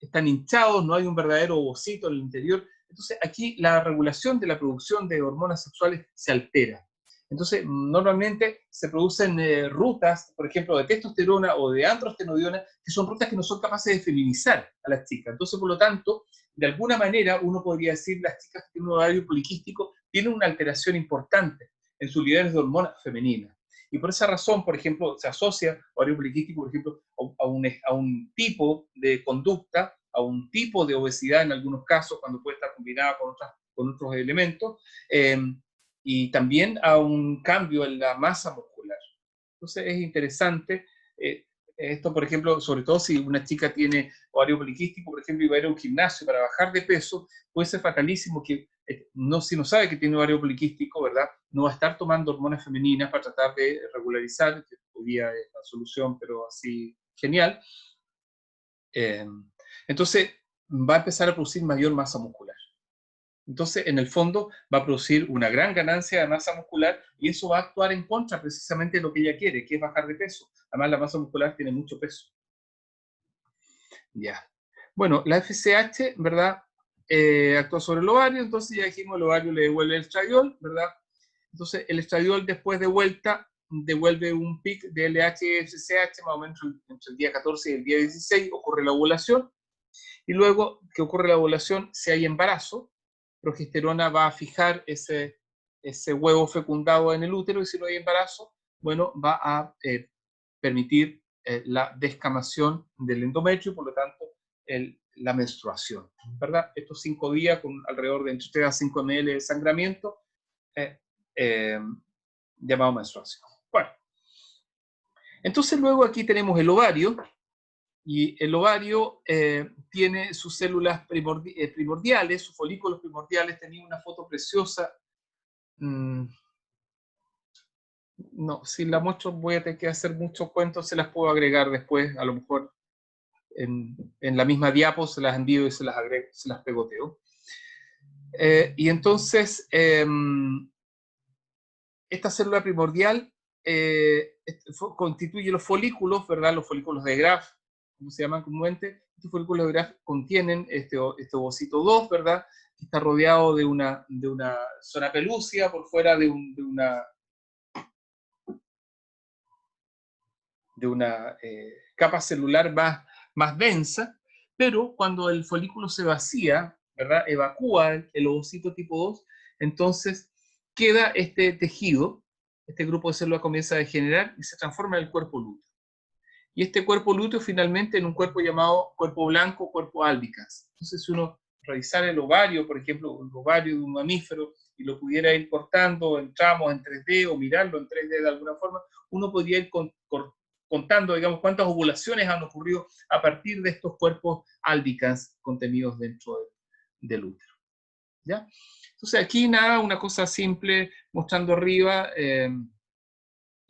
están hinchados, no hay un verdadero ovocito en el interior. Entonces, aquí la regulación de la producción de hormonas sexuales se altera. Entonces, normalmente se producen rutas, por ejemplo, de testosterona o de androstenodiona, que son rutas que no son capaces de feminizar a las chicas. Entonces, por lo tanto, de alguna manera, uno podría decir las chicas que tienen un ovario poliquístico tienen una alteración importante en sus niveles de hormonas femeninas. Y por esa razón, por ejemplo, se asocia ovario poliquístico, por ejemplo, a un tipo de conducta, a un tipo de obesidad en algunos casos, cuando puede estar combinada con otros elementos, y también a un cambio en la masa muscular. Entonces es interesante esto, por ejemplo, sobre todo si una chica tiene ovario poliquístico, por ejemplo, y va a ir a un gimnasio para bajar de peso, puede ser fatalísimo que si no sabe que tiene ovario poliquístico, ¿verdad? No va a estar tomando hormonas femeninas para tratar de regularizar, que hoy día es la solución, pero así genial. Entonces va a empezar a producir mayor masa muscular. Entonces, en el fondo, va a producir una gran ganancia de masa muscular y eso va a actuar en contra precisamente de lo que ella quiere, que es bajar de peso. Además, la masa muscular tiene mucho peso. Ya. Bueno, la FSH, ¿verdad? Actúa sobre el ovario, entonces ya dijimos, el ovario le devuelve el estradiol, ¿verdad? Entonces, el estradiol después de vuelta devuelve un pic de LH y FSH, más o menos entre el día 14 y el día 16 ocurre la ovulación, Y luego que ocurre la ovulación, si hay embarazo, progesterona va a fijar ese huevo fecundado en el útero, y si no hay embarazo, bueno, va a permitir la descamación del endometrio y por lo tanto la menstruación, ¿verdad? Estos 5 días con alrededor de entre 3 a 5 ml de sangramiento, llamado menstruación. Bueno, entonces luego aquí tenemos el ovario, y el ovario tiene sus células primordiales, sus folículos primordiales. Tenía una foto preciosa. No, si la muestro voy a tener que hacer muchos cuentos, se las puedo agregar después, a lo mejor en la misma diapo se las envío y se las agrego, se las pegoteo. Y entonces, esta célula primordial constituye los folículos, ¿verdad? Los folículos de Graf, como se llaman comúnmente. Estos folículos de Graf contienen este ovocito 2, ¿verdad? Que está rodeado de una zona pelúcida por fuera de una capa celular más densa, pero cuando el folículo se vacía, ¿verdad? Evacúa el ovocito tipo 2, entonces queda este tejido, este grupo de células comienza a degenerar y se transforma en el cuerpo lúteo. Y este cuerpo lúteo finalmente en un cuerpo llamado cuerpo blanco, cuerpo albicans. Entonces, si uno revisara el ovario, por ejemplo, el ovario de un mamífero, y lo pudiera ir cortando en tramos en 3D o mirarlo en 3D de alguna forma, uno podría ir contando, digamos, cuántas ovulaciones han ocurrido a partir de estos cuerpos albicans contenidos dentro del útero. ¿Ya? Entonces aquí nada, una cosa simple, mostrando arriba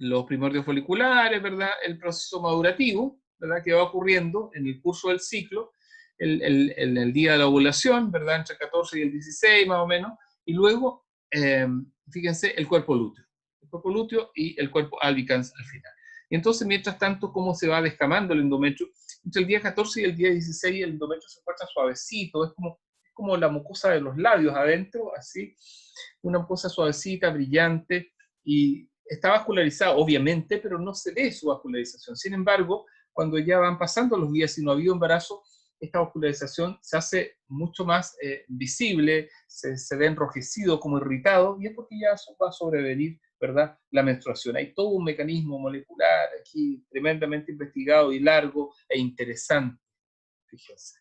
los primordios foliculares, ¿verdad? El proceso madurativo, ¿verdad? Que va ocurriendo en el curso del ciclo, en el día de la ovulación, ¿verdad? Entre el 14 y el 16 más o menos, y luego, fíjense, el cuerpo lúteo y el cuerpo albicans al final. Y entonces, mientras tanto, cómo se va descamando el endometrio. Entre el día 14 y el día 16 el endometrio se encuentra suavecito, es como la mucosa de los labios adentro, así, una mucosa suavecita, brillante, y está vascularizado, obviamente, pero no se ve su vascularización. Sin embargo, cuando ya van pasando los días y no ha habido embarazo, esta vascularización se hace mucho más visible, se ve enrojecido, como irritado, y es porque ya va a sobrevenir, ¿verdad?, la menstruación. Hay todo un mecanismo molecular aquí tremendamente investigado y largo e interesante, fíjense.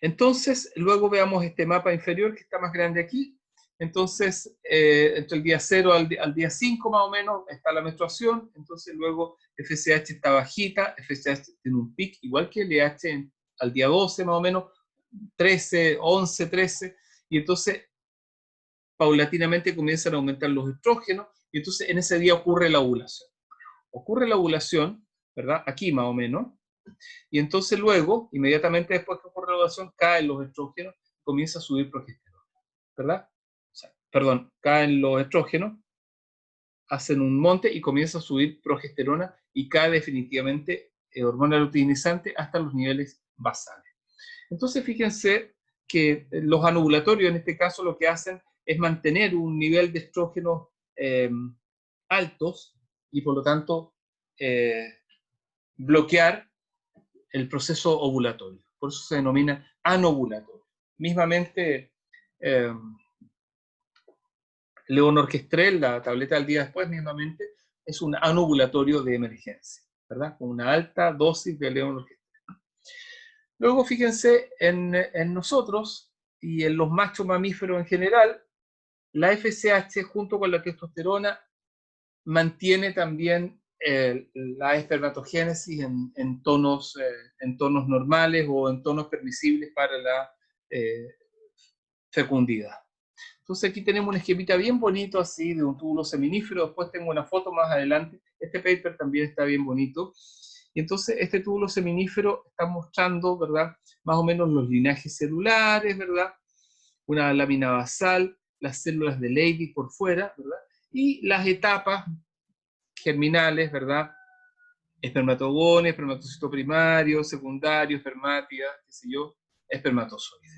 Entonces, luego veamos este mapa inferior que está más grande aquí. Entonces, entre el día 0 al día 5 más o menos está la menstruación. Entonces luego FSH está bajita, FSH tiene un pic, igual que LH al día 12 más o menos, 13, 11, 13, y entonces paulatinamente comienzan a aumentar los estrógenos, y entonces en ese día ocurre la ovulación. Ocurre la ovulación, ¿verdad? Aquí más o menos, y entonces luego, inmediatamente después que ocurre la ovulación, caen los estrógenos, comienza a subir progesterona, ¿verdad? Perdón, caen los estrógenos, hacen un monte y comienza a subir progesterona y cae definitivamente hormona luteinizante hasta los niveles basales. Entonces fíjense que los anovulatorios en este caso lo que hacen es mantener un nivel de estrógenos altos y por lo tanto bloquear el proceso ovulatorio. Por eso se denomina anovulatorio. Mismamente, levonorgestrel, la tableta del día después, mismamente, es un anovulatorio de emergencia, ¿verdad? Con una alta dosis de levonorgestrel. Luego, fíjense, en nosotros y en los machos mamíferos en general, la FSH junto con la testosterona mantiene también la espermatogénesis en tonos normales o en tonos permisibles para la fecundidad. Entonces aquí tenemos un esquemita bien bonito así de un túbulo seminífero. Después tengo una foto más adelante. Este paper también está bien bonito. Y entonces este túbulo seminífero está mostrando, ¿verdad?, más o menos los linajes celulares, ¿verdad?, una lámina basal, las células de Leydig por fuera, ¿verdad?, y las etapas germinales, ¿verdad?, espermatogones, espermatocito primario, secundario, espermátida, qué sé yo, espermatozoide.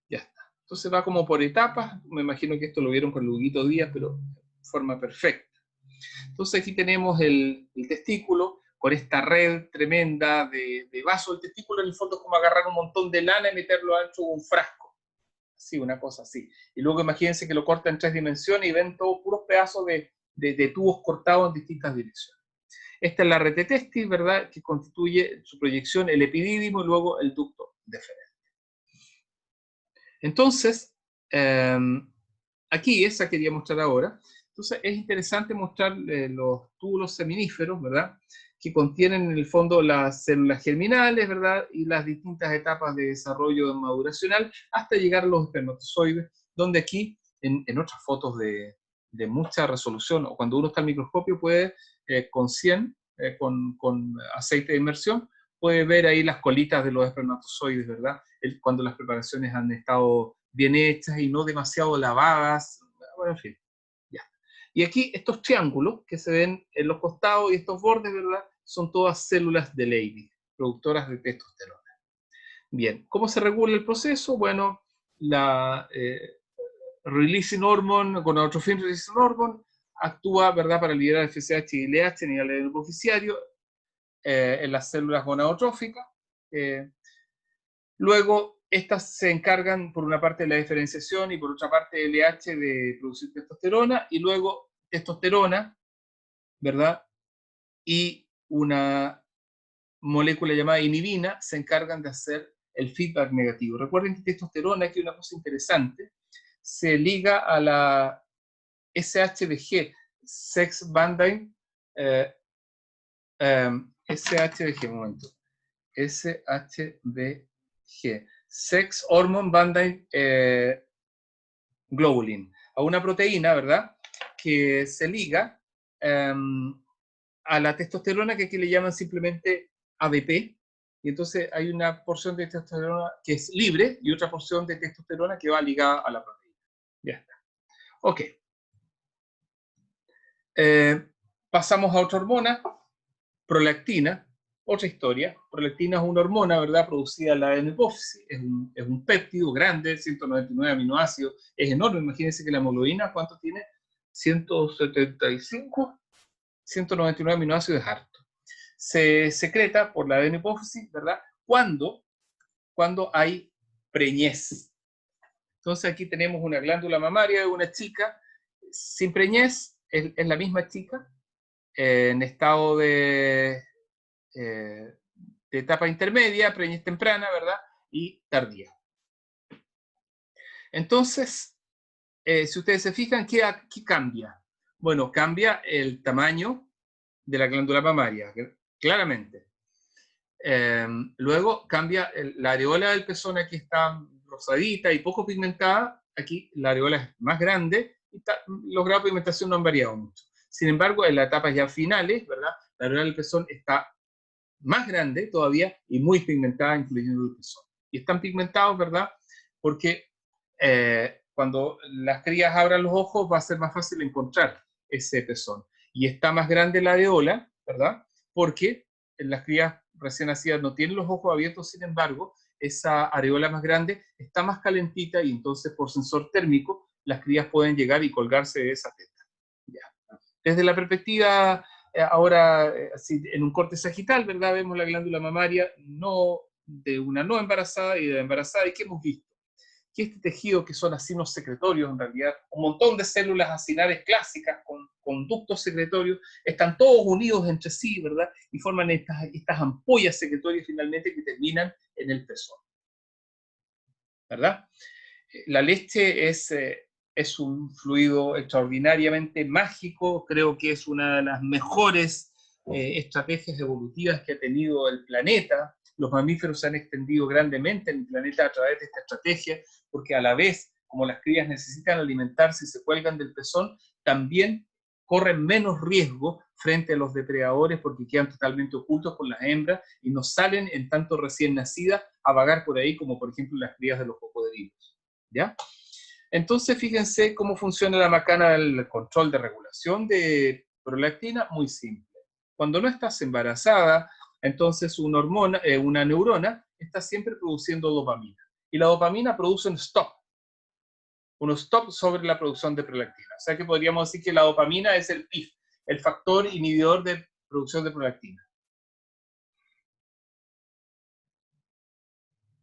Ya está. Entonces va como por etapas. Me imagino que esto lo vieron con Luguito Díaz, pero de forma perfecta. Entonces aquí tenemos el testículo con esta red tremenda de vaso del testículo. En el fondo es como agarrar un montón de lana y meterlo dentro de un frasco. Sí, una cosa así. Y luego imagínense que lo cortan en 3 dimensiones y ven todos puros pedazos de tubos cortados en distintas direcciones. Esta es la red testis, ¿verdad?, que constituye su proyección el epidídimo y luego el ducto deferente. Entonces, aquí esa quería mostrar ahora. Entonces es interesante mostrar los túbulos seminíferos, ¿verdad?, que contienen en el fondo las células germinales, ¿verdad?, y las distintas etapas de desarrollo maduracional hasta llegar a los espermatozoides, donde aquí, en otras fotos de mucha resolución, o cuando uno está al microscopio puede, con 100, con aceite de inmersión, puede ver ahí las colitas de los espermatozoides, ¿verdad?, cuando las preparaciones han estado bien hechas y no demasiado lavadas, bueno, en fin, ya. Y aquí estos triángulos que se ven en los costados y estos bordes, ¿verdad?, son todas células de Leydig, productoras de testosterona. Bien, ¿cómo se regula el proceso? Bueno, la releasing hormone, gonadotropin releasing hormone, actúa, ¿verdad?, para liberar FSH y LH a nivel adenocoficiario en las células gonadotróficas. Luego, estas se encargan por una parte de la diferenciación y por otra parte LH de producir testosterona, y luego testosterona, ¿verdad?, y una molécula llamada inhibina se encargan de hacer el feedback negativo. Recuerden que testosterona, que es una cosa interesante, se liga a la SHBG, Sex Binding, SHBG, un momento, SHBG, Sex Hormone Binding Globulin, a una proteína, ¿verdad?, que se liga a la testosterona, que aquí le llaman simplemente ADP, y entonces hay una porción de testosterona que es libre y otra porción de testosterona que va ligada a la proteína. Ya está. Ok. Pasamos a otra hormona, prolactina, otra historia. Prolactina es una hormona, ¿verdad?, producida en la hipófisis, es un péptido grande, 199 aminoácidos, es enorme. Imagínense que la hemoglobina, ¿cuánto tiene? 175, 199 aminoácidos es harto. Se secreta por la adenopófisis, ¿verdad?, cuando hay preñez. Entonces aquí tenemos una glándula mamaria de una chica sin preñez, es la misma chica, en estado de etapa intermedia, preñez temprana, ¿verdad?, y tardía. Entonces, si ustedes se fijan, ¿qué cambia? Bueno, cambia el tamaño de la glándula mamaria, claramente. Luego cambia la areola del pezón, aquí está rosadita y poco pigmentada, aquí la areola es más grande y los grados de pigmentación no han variado mucho. Sin embargo, en las etapas ya finales, ¿verdad?, la areola del pezón está más grande todavía y muy pigmentada, incluyendo el pezón. Y están pigmentados, ¿verdad?, porque cuando las crías abran los ojos va a ser más fácil encontrar ese pezón. Y está más grande la areola, ¿verdad?, porque las crías recién nacidas no tienen los ojos abiertos, sin embargo, esa areola más grande está más calentita y entonces por sensor térmico las crías pueden llegar y colgarse de esa teta. Ya. Desde la perspectiva, ahora, en un corte sagital, ¿verdad?, vemos la glándula mamaria de una no embarazada y de la embarazada, y ¿qué hemos visto? Que este tejido, que son acinos secretorios, en realidad, un montón de células acinares clásicas con ductos secretorios, están todos unidos entre sí, ¿verdad?, y forman estas ampollas secretorias finalmente que terminan en el pezón, ¿verdad? La leche es un fluido extraordinariamente mágico, creo que es una de las mejores estrategias evolutivas que ha tenido el planeta. Los mamíferos se han extendido grandemente en el planeta a través de esta estrategia, porque a la vez, como las crías necesitan alimentarse y se cuelgan del pezón, también corren menos riesgo frente a los depredadores porque quedan totalmente ocultos con las hembras y no salen en tanto recién nacidas a vagar por ahí, como por ejemplo las crías de los cocodrilos. ¿Ya? Entonces, fíjense cómo funciona la macana del control de regulación de prolactina, muy simple. Cuando no estás embarazada, entonces una neurona está siempre produciendo dopamina. Y la dopamina produce un stop sobre la producción de prolactina. O sea que podríamos decir que la dopamina es el PIF, el factor inhibidor de producción de prolactina.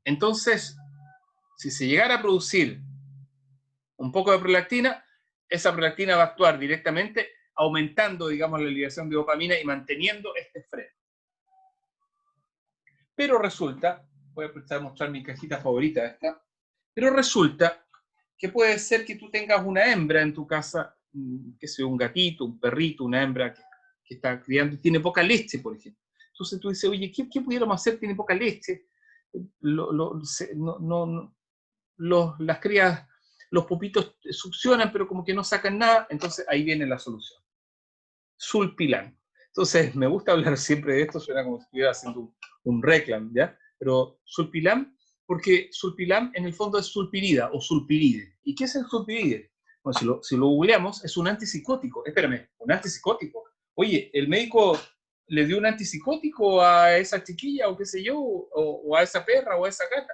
Entonces, si se llegara a producir un poco de prolactina, esa prolactina va a actuar directamente aumentando, digamos, la liberación de dopamina y manteniendo este freno. Pero resulta, voy a empezar a mostrar mi cajita favorita esta, pero resulta que puede ser que tú tengas una hembra en tu casa, que sea un gatito, un perrito, una hembra que está criando y tiene poca leche, por ejemplo. Entonces tú dices, oye, ¿qué pudiéramos hacer? Tiene poca leche. Las crías, los pupitos succionan, pero como que no sacan nada. Entonces ahí viene la solución. Sulpilam. Entonces, me gusta hablar siempre de esto, suena como si estuviera haciendo un reclam, ¿ya? Pero sulpilam, porque sulpilam en el fondo es sulpirida o sulpiride. ¿Y qué es el sulpiride? Bueno, si lo googleamos, es un antipsicótico. Espérame, un antipsicótico. Oye, el médico le dio un antipsicótico a esa chiquilla o qué sé yo, o a esa perra o a esa gata.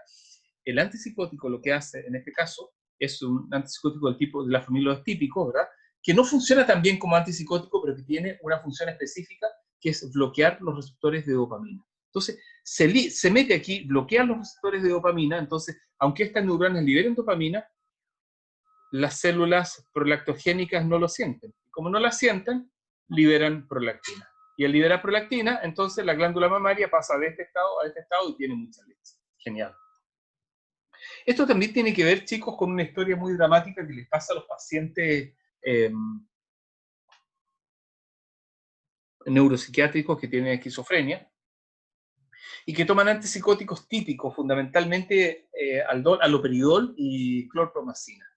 El antipsicótico lo que hace en este caso es un antipsicótico del tipo de la familia de los típicos, ¿verdad? Que no funciona tan bien como antipsicótico, pero que tiene una función específica, que es bloquear los receptores de dopamina. Entonces, se mete aquí, bloquea los receptores de dopamina, entonces, aunque estas neuronas liberen dopamina, las células prolactogénicas no lo sienten. Como no la sienten, liberan prolactina. Y al liberar prolactina, entonces la glándula mamaria pasa de este estado a este estado y tiene mucha leche. Genial. Esto también tiene que ver, chicos, con una historia muy dramática que les pasa a los pacientes neuropsiquiátricos que tienen esquizofrenia y que toman antipsicóticos típicos, fundamentalmente aloperidol y clorpromacina.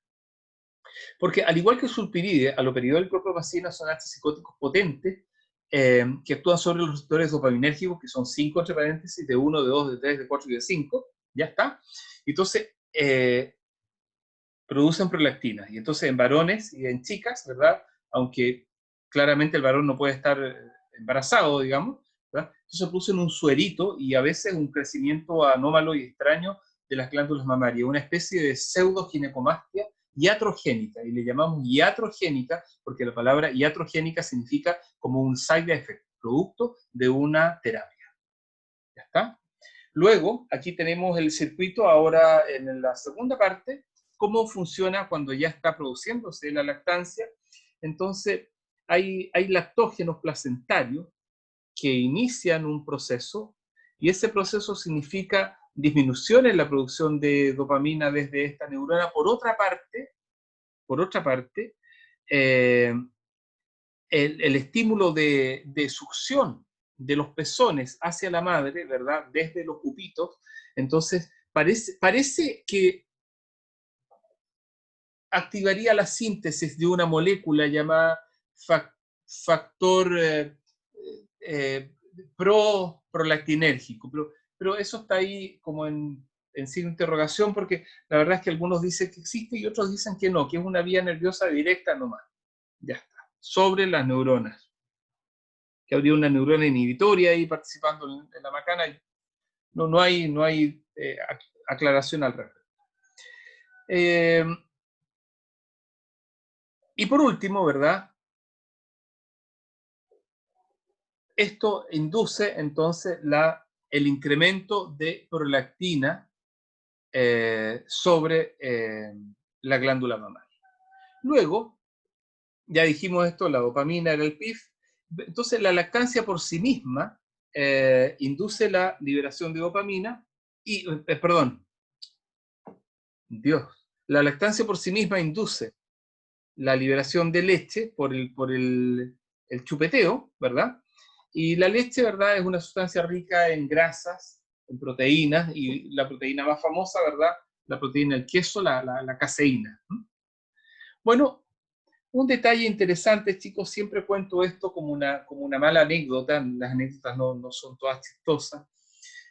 Porque al igual que el sulpiride, aloperidol y clorpromacina son antipsicóticos potentes que actúan sobre los receptores dopaminérgicos, que son 5 entre paréntesis, de 1, de 2, de 3, de 4 y de 5, ya está. Entonces, producen prolactina. Y entonces en varones y en chicas, ¿verdad? Aunque claramente el varón no puede estar embarazado, digamos, ¿verdad? Entonces producen un suerito y a veces un crecimiento anómalo y extraño de las glándulas mamarias, una especie de pseudoginecomastia iatrogénica, y le llamamos iatrogénica porque la palabra iatrogénica significa como un side effect, producto de una terapia. ¿Ya está? Luego, aquí tenemos el circuito ahora en la segunda parte, cómo funciona cuando ya está produciéndose la lactancia. Entonces, hay lactógenos placentarios que inician un proceso y ese proceso significa disminución en la producción de dopamina desde esta neurona. Por otra parte, el estímulo de succión de los pezones hacia la madre, ¿verdad? Desde los pupitos, entonces parece que activaría la síntesis de una molécula llamada factor prolactinérgico, pero eso está ahí como en signo de interrogación, porque la verdad es que algunos dicen que existe y otros dicen que no, que es una vía nerviosa directa nomás. Ya está. Sobre las neuronas. Que habría una neurona inhibitoria ahí participando en la macana. No hay aclaración al respecto. Y por último, ¿verdad? Esto induce entonces el incremento de prolactina sobre la glándula mamaria. Luego, ya dijimos esto, la dopamina era el PIF. Entonces, la lactancia por sí misma induce la liberación de dopamina y, la lactancia por sí misma induce la liberación de leche por el chupeteo, ¿verdad? Y la leche, ¿verdad? Es una sustancia rica en grasas, en proteínas, y la proteína más famosa, ¿verdad? La proteína del queso, la caseína. Bueno, un detalle interesante, chicos, siempre cuento esto como una mala anécdota, las anécdotas no son todas chistosas.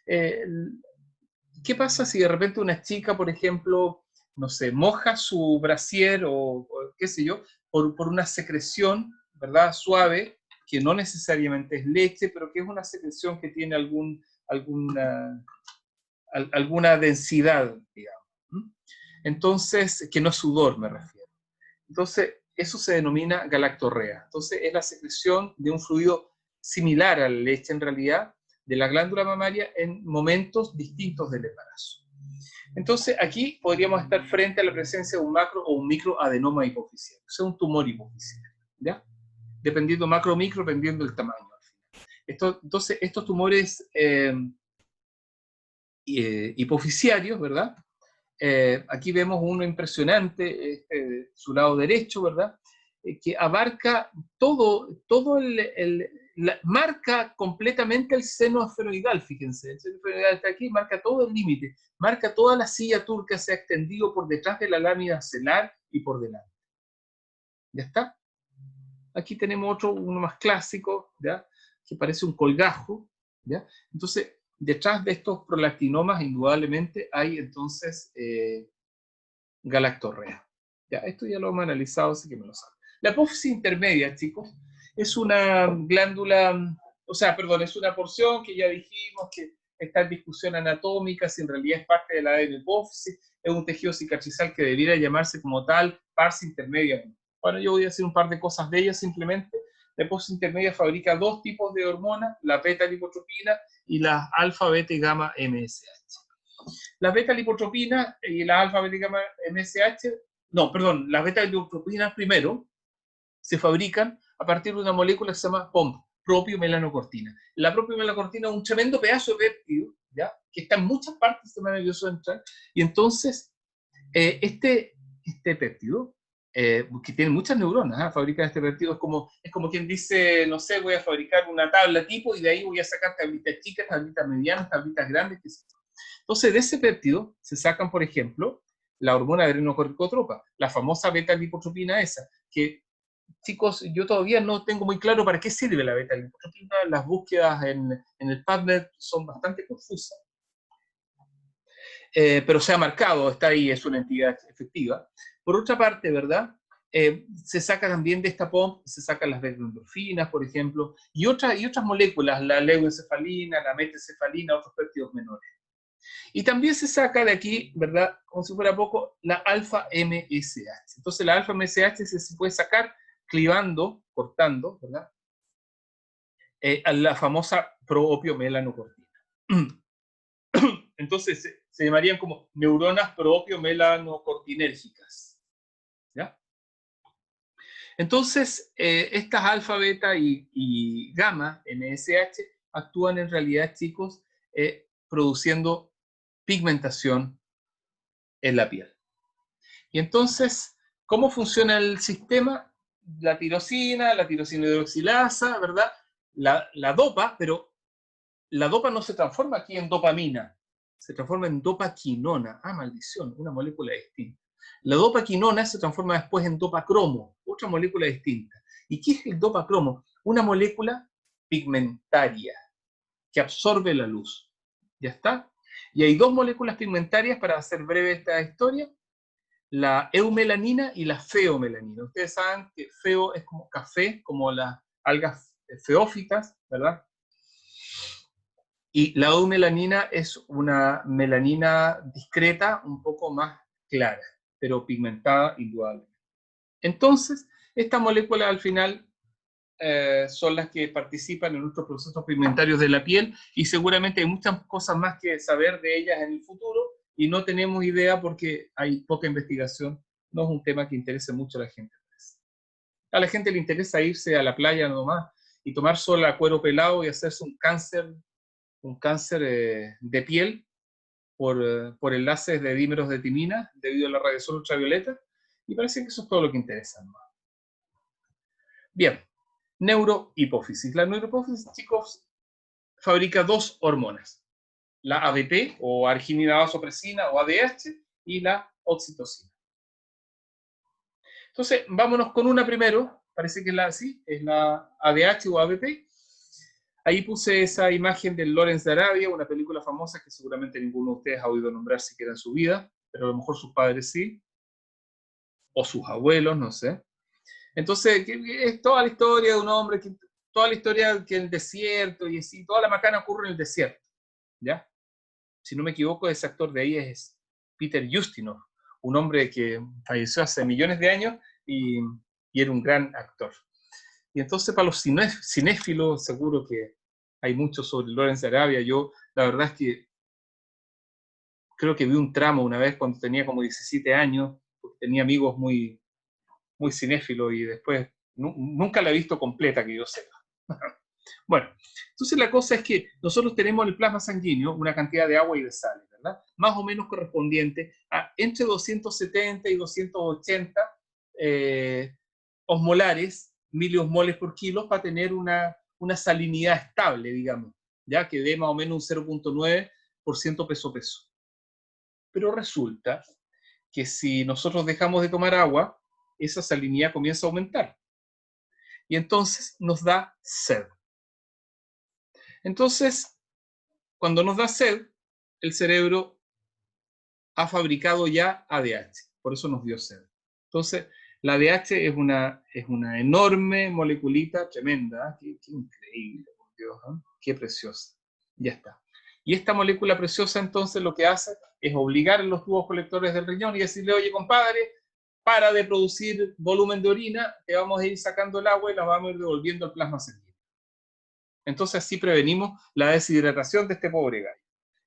¿Qué pasa si de repente una chica, por ejemplo, no sé, moja su brasier o qué sé yo, por una secreción, ¿verdad? Suave, que no necesariamente es leche, pero que es una secreción que tiene alguna densidad, digamos. Entonces, que no es sudor, me refiero. Entonces, eso se denomina galactorrea. Entonces, es la secreción de un fluido similar a la leche en realidad, de la glándula mamaria en momentos distintos del embarazo. Entonces, aquí podríamos estar frente a la presencia de un macro o un microadenoma hipofisiario, o sea, un tumor hipofisiario, ¿ya? Dependiendo macro o micro, dependiendo del tamaño. Entonces, estos tumores hipofisiarios, ¿verdad? Aquí vemos uno impresionante, su lado derecho, ¿verdad? Que abarca todo marca completamente el seno esfenoidal, fíjense, el seno esfenoidal está aquí, marca todo el límite, marca toda la silla turca, se ha extendido por detrás de la lámina celar y por delante. ¿Ya está? Aquí tenemos otro, uno más clásico, ¿ya? Que parece un colgajo, ¿ya? Entonces, detrás de estos prolactinomas, indudablemente, hay entonces galactorrea. Ya, esto ya lo hemos analizado, así que me lo saben. La apófisis intermedia, chicos, es una glándula, o sea, perdón, es una porción que ya dijimos que está en discusión anatómica, si en realidad es parte de la hipófisis, es un tejido cicatrizal que debiera llamarse como tal pars intermedia. Bueno, yo voy a decir un par de cosas de ella simplemente. La apófisis intermedia fabrica dos tipos de hormonas, la beta-lipotropina y la alfa-beta y gamma-MSH. Las beta-lipotropinas y las alfa-beta-MSH, no, perdón, las beta-lipotropinas primero se fabrican a partir de una molécula que se llama POMP, propio-melanocortina. La propio-melanocortina es un tremendo pedazo de péptido, ¿ya? Que está en muchas partes del sistema nervioso central, y entonces este péptido, que tiene muchas neuronas, fabricar este péptido es como quien dice, no sé, voy a fabricar una tabla tipo y de ahí voy a sacar tablitas chicas, tablitas medianas, tablitas grandes, que se... Entonces, de ese péptido se sacan, por ejemplo, la hormona adrenocorticotropa, la famosa beta-lipotropina esa, que, chicos, yo todavía no tengo muy claro para qué sirve la beta-lipotropina, las búsquedas en el PubMed son bastante confusas, pero se ha marcado, está ahí, es una entidad efectiva. Por otra parte, ¿verdad? Se saca también de esta POMP, se sacan las beta-endorfinas, por ejemplo, y otras moléculas, la leucoencefalina, la metencefalina, otros péptidos menores. Y también se saca de aquí, ¿verdad? Como si fuera poco, la alfa-MSH. Entonces la alfa-MSH se puede sacar clivando, cortando, ¿verdad? A la famosa proopiomelanocortina. Entonces se llamarían como neuronas proopiomelanocortinérgicas. ¿Ya? Entonces, estas alfa, beta y gamma, MSH, actúan en realidad, chicos, produciendo pigmentación en la piel. Y entonces, ¿cómo funciona el sistema? La tirosina hidroxilasa, ¿verdad? La dopa, pero la dopa no se transforma aquí en dopamina, se transforma en dopaquinona. Ah, maldición, una molécula distinta. La dopaquinona se transforma después en dopacromo, otra molécula distinta. ¿Y qué es el dopacromo? Una molécula pigmentaria que absorbe la luz. ¿Ya está? Y hay dos moléculas pigmentarias, para hacer breve esta historia, la eumelanina y la feomelanina. Ustedes saben que feo es como café, como las algas feófitas, ¿verdad? Y la eumelanina es una melanina discreta, un poco más clara, pero pigmentada indudablemente. Entonces, estas moléculas al final son las que participan en nuestros procesos pigmentarios de la piel, y seguramente hay muchas cosas más que saber de ellas en el futuro y no tenemos idea porque hay poca investigación. No es un tema que interese mucho a la gente. A la gente le interesa irse a la playa nomás y tomar sol a cuero pelado y hacerse un cáncer de piel por enlaces de dímeros de timina debido a la radiación ultravioleta, y parece que eso es todo lo que interesa, ¿no? Bien, neurohipófisis. La neurohipófisis, chicos, fabrica dos hormonas, la ADP o arginina vasopresina o ADH y la oxitocina. Entonces, vámonos con una primero, parece que es la ADH o ADP. Ahí puse esa imagen del Lawrence de Arabia, una película famosa que seguramente ninguno de ustedes ha oído nombrar siquiera en su vida, pero a lo mejor sus padres sí, o sus abuelos, no sé. Entonces, es toda la historia de un hombre, toda la historia que en el desierto, y así, toda la macana ocurre en el desierto, ¿ya? Si no me equivoco, ese actor de ahí es Peter Ustinov, un hombre que falleció hace millones de años y era un gran actor. Y entonces para los cinéfilos seguro que hay mucho sobre Lawrence de Arabia. Yo la verdad es que creo que vi un tramo una vez cuando tenía como 17 años, porque tenía amigos muy, muy cinéfilos y después nunca la he visto completa, que yo sepa. Bueno, entonces la cosa es que nosotros tenemos en el plasma sanguíneo una cantidad de agua y de sales, ¿verdad? Más o menos correspondiente a entre 270 y 280 osmolares, miliosmoles por kilo, para tener una salinidad estable, digamos, ya que dé más o menos un 0,9% peso-peso. Pero resulta que si nosotros dejamos de tomar agua, esa salinidad comienza a aumentar. Y entonces nos da sed. Entonces, cuando nos da sed, el cerebro ha fabricado ya ADH, por eso nos dio sed. Entonces, la ADH es una enorme moleculita tremenda, qué increíble, por Dios, ¿eh? Qué preciosa. Ya está. Y esta molécula preciosa entonces lo que hace es obligar a los tubos colectores del riñón y decirle, oye compadre, para de producir volumen de orina, te vamos a ir sacando el agua y la vamos a ir devolviendo al plasma sanguíneo. Entonces así prevenimos la deshidratación de este pobre gallo.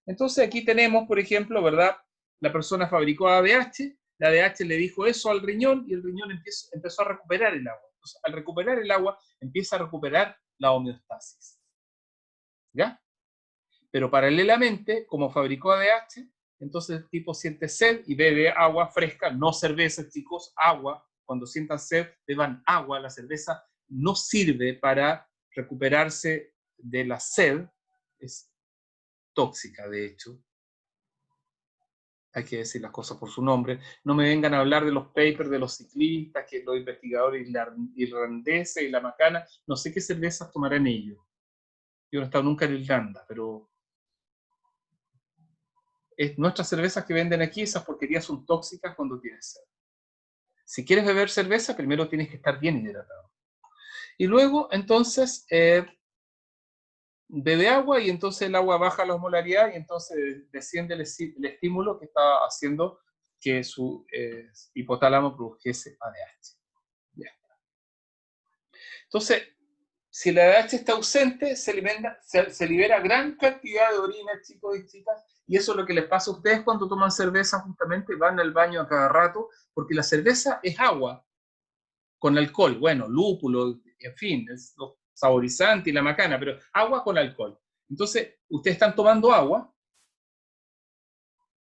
Entonces aquí tenemos, por ejemplo, ¿verdad? La persona fabricó ADH, la ADH le dijo eso al riñón y el riñón empezó a recuperar el agua. Entonces, al recuperar el agua, empieza a recuperar la homeostasis. ¿Ya? Pero paralelamente, como fabricó ADH, entonces el tipo siente sed y bebe agua fresca, no cerveza, chicos, agua. Cuando sientan sed, beban agua. La cerveza no sirve para recuperarse de la sed, es tóxica, de hecho. Hay que decir las cosas por su nombre. No me vengan a hablar de los papers de los ciclistas, que los investigadores irlandeses y la macana. No sé qué cervezas tomarán ellos. Yo no he estado nunca en Irlanda, pero nuestras cervezas que venden aquí, esas porquerías son tóxicas cuando tienes sed. Si quieres beber cerveza, primero tienes que estar bien hidratado. Y luego, entonces, bebe agua y entonces el agua baja la osmolaridad y entonces desciende el estímulo que está haciendo que su hipotálamo produjese ADH. Ya. Entonces, si el ADH está ausente, se libera gran cantidad de orina, chicos y chicas, y eso es lo que les pasa a ustedes cuando toman cerveza, justamente van al baño a cada rato, porque la cerveza es agua con alcohol, bueno, lúpulo, en fin, es los saborizantes y la macana, pero agua con alcohol. Entonces, ustedes están tomando agua,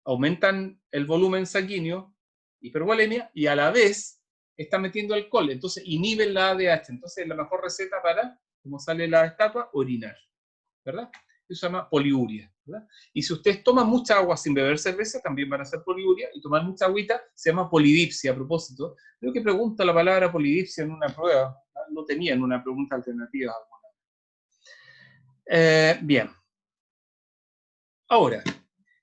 aumentan el volumen sanguíneo, hipervolemia, y a la vez están metiendo alcohol, entonces inhiben la ADH. Entonces, la mejor receta para, como sale la estatua, orinar, ¿verdad? Eso se llama poliuria, ¿verdad? Y si ustedes toman mucha agua sin beber cerveza, también van a hacer poliuria, y tomar mucha agüita se llama polidipsia. A propósito, creo que pregunta la palabra polidipsia en una prueba, no tenían una pregunta alternativa. Bien. Ahora,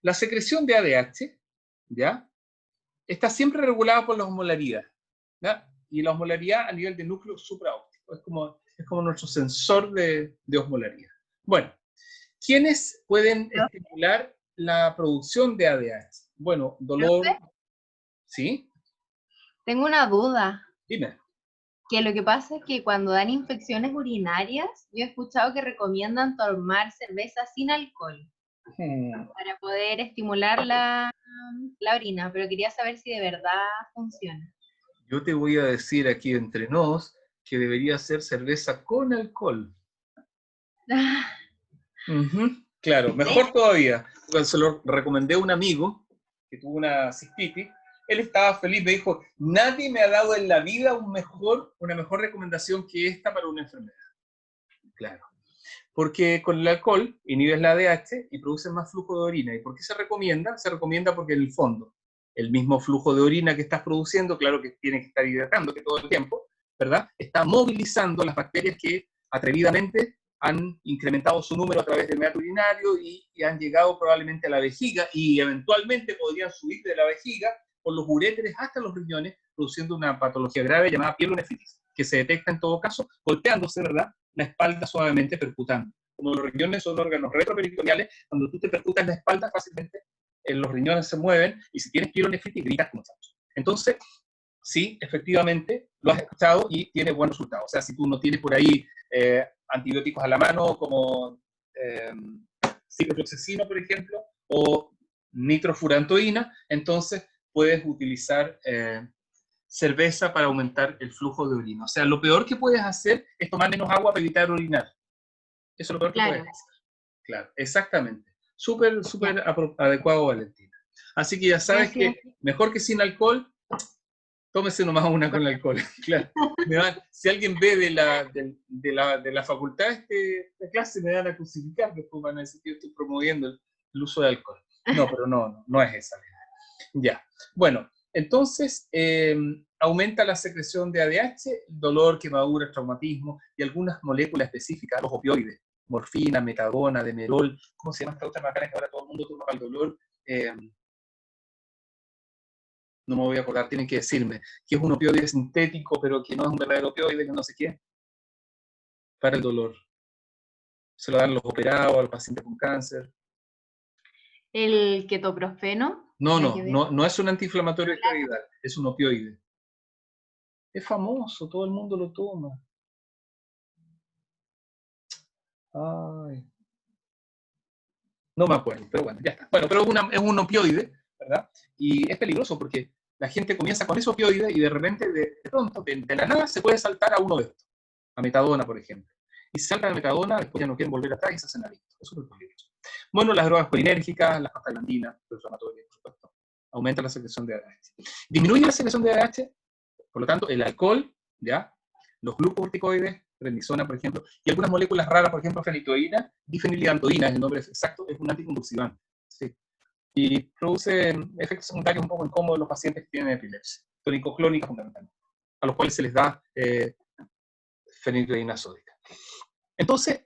la secreción de ADH, ¿ya? Está siempre regulada por la osmolaridad, ¿ya? Y la osmolaridad a nivel de núcleo supraóptico. Es como nuestro sensor de osmolaridad. Bueno, ¿quiénes pueden estimular la producción de ADH? Bueno, dolor... ¿Sí? Tengo una duda. Dime. Que lo que pasa es que cuando dan infecciones urinarias, yo he escuchado que recomiendan tomar cerveza sin alcohol para poder estimular la orina, pero quería saber si de verdad funciona. Yo te voy a decir aquí entre nos que debería ser cerveza con alcohol. Claro, mejor todavía. Cuando se lo recomendé a un amigo que tuvo una cistitis, él estaba feliz, me dijo, nadie me ha dado en la vida una mejor recomendación que esta para una enfermedad. Claro. Porque con el alcohol inhibes la ADH y produces más flujo de orina. ¿Y por qué se recomienda? Se recomienda porque en el fondo, el mismo flujo de orina que estás produciendo, claro que tienes que estar hidratándote todo el tiempo, ¿verdad? Está movilizando las bacterias que atrevidamente han incrementado su número a través del meato urinario y han llegado probablemente a la vejiga y eventualmente podrían subir de la vejiga por los uréteres hasta los riñones, produciendo una patología grave llamada pielonefritis, que se detecta en todo caso golpeándose, ¿verdad?, la espalda suavemente percutando. Como los riñones son órganos retroperitoneales, cuando tú te percutas la espalda fácilmente, los riñones se mueven y si tienes pielonefritis gritas como chancho. Entonces, sí, efectivamente, lo has escuchado y tiene buen resultado. O sea, si tú no tienes por ahí antibióticos a la mano como ciprofloxacino, por ejemplo, o nitrofurantoína, entonces puedes utilizar cerveza para aumentar el flujo de orina. O sea, lo peor que puedes hacer es tomar menos agua para evitar orinar. Eso es lo peor que puedes hacer. Claro, exactamente. Súper adecuado, Valentina. Así que ya sabes que mejor que sin alcohol, tómese nomás una con alcohol. Claro. Si alguien ve de la facultad esta clase, me van a crucificar, después van a decir que yo estoy promoviendo el uso de alcohol. No, pero no es esa. Ya. Bueno, entonces aumenta la secreción de ADH, dolor, quemadura, traumatismo y algunas moléculas específicas, los opioides, morfina, metadona, demerol, ¿cómo se llama esta otra macana que ahora todo el mundo toma para el dolor? No me voy a acordar, tienen que decirme, que es un opioide sintético, pero que no es un verdadero opioide, que no sé qué, para el dolor. Se lo dan los operados, a los pacientes con cáncer. ¿El ketoprofeno? No es un antiinflamatorio esteroidal, es un opioide. Es famoso, todo el mundo lo toma. Ay. No me acuerdo, pero bueno, ya está. Bueno, pero es un opioide, ¿verdad? Y es peligroso porque la gente comienza con ese opioide y de repente, de pronto, de la nada, se puede saltar a uno de estos. A metadona, por ejemplo. Y si saltan a metadona, después ya no quieren volver atrás y se hacen adictos. Eso es peligroso. Bueno, las drogas colinérgicas, las prostaglandinas, los inflamatorios, por supuesto. Aumenta la secreción de ADH. Disminuye la secreción de ADH, por lo tanto, el alcohol, ¿ya? Los glucocorticoides, prednisona, por ejemplo, y algunas moléculas raras, por ejemplo, fenitoína, difenilidantoína, el nombre exacto, es un anticonvulsivante. ¿Sí? Y produce efectos secundarios un poco incómodos en los pacientes que tienen epilepsia, tónico-clónica fundamentalmente, a los cuales se les da fenitoína sódica. Entonces,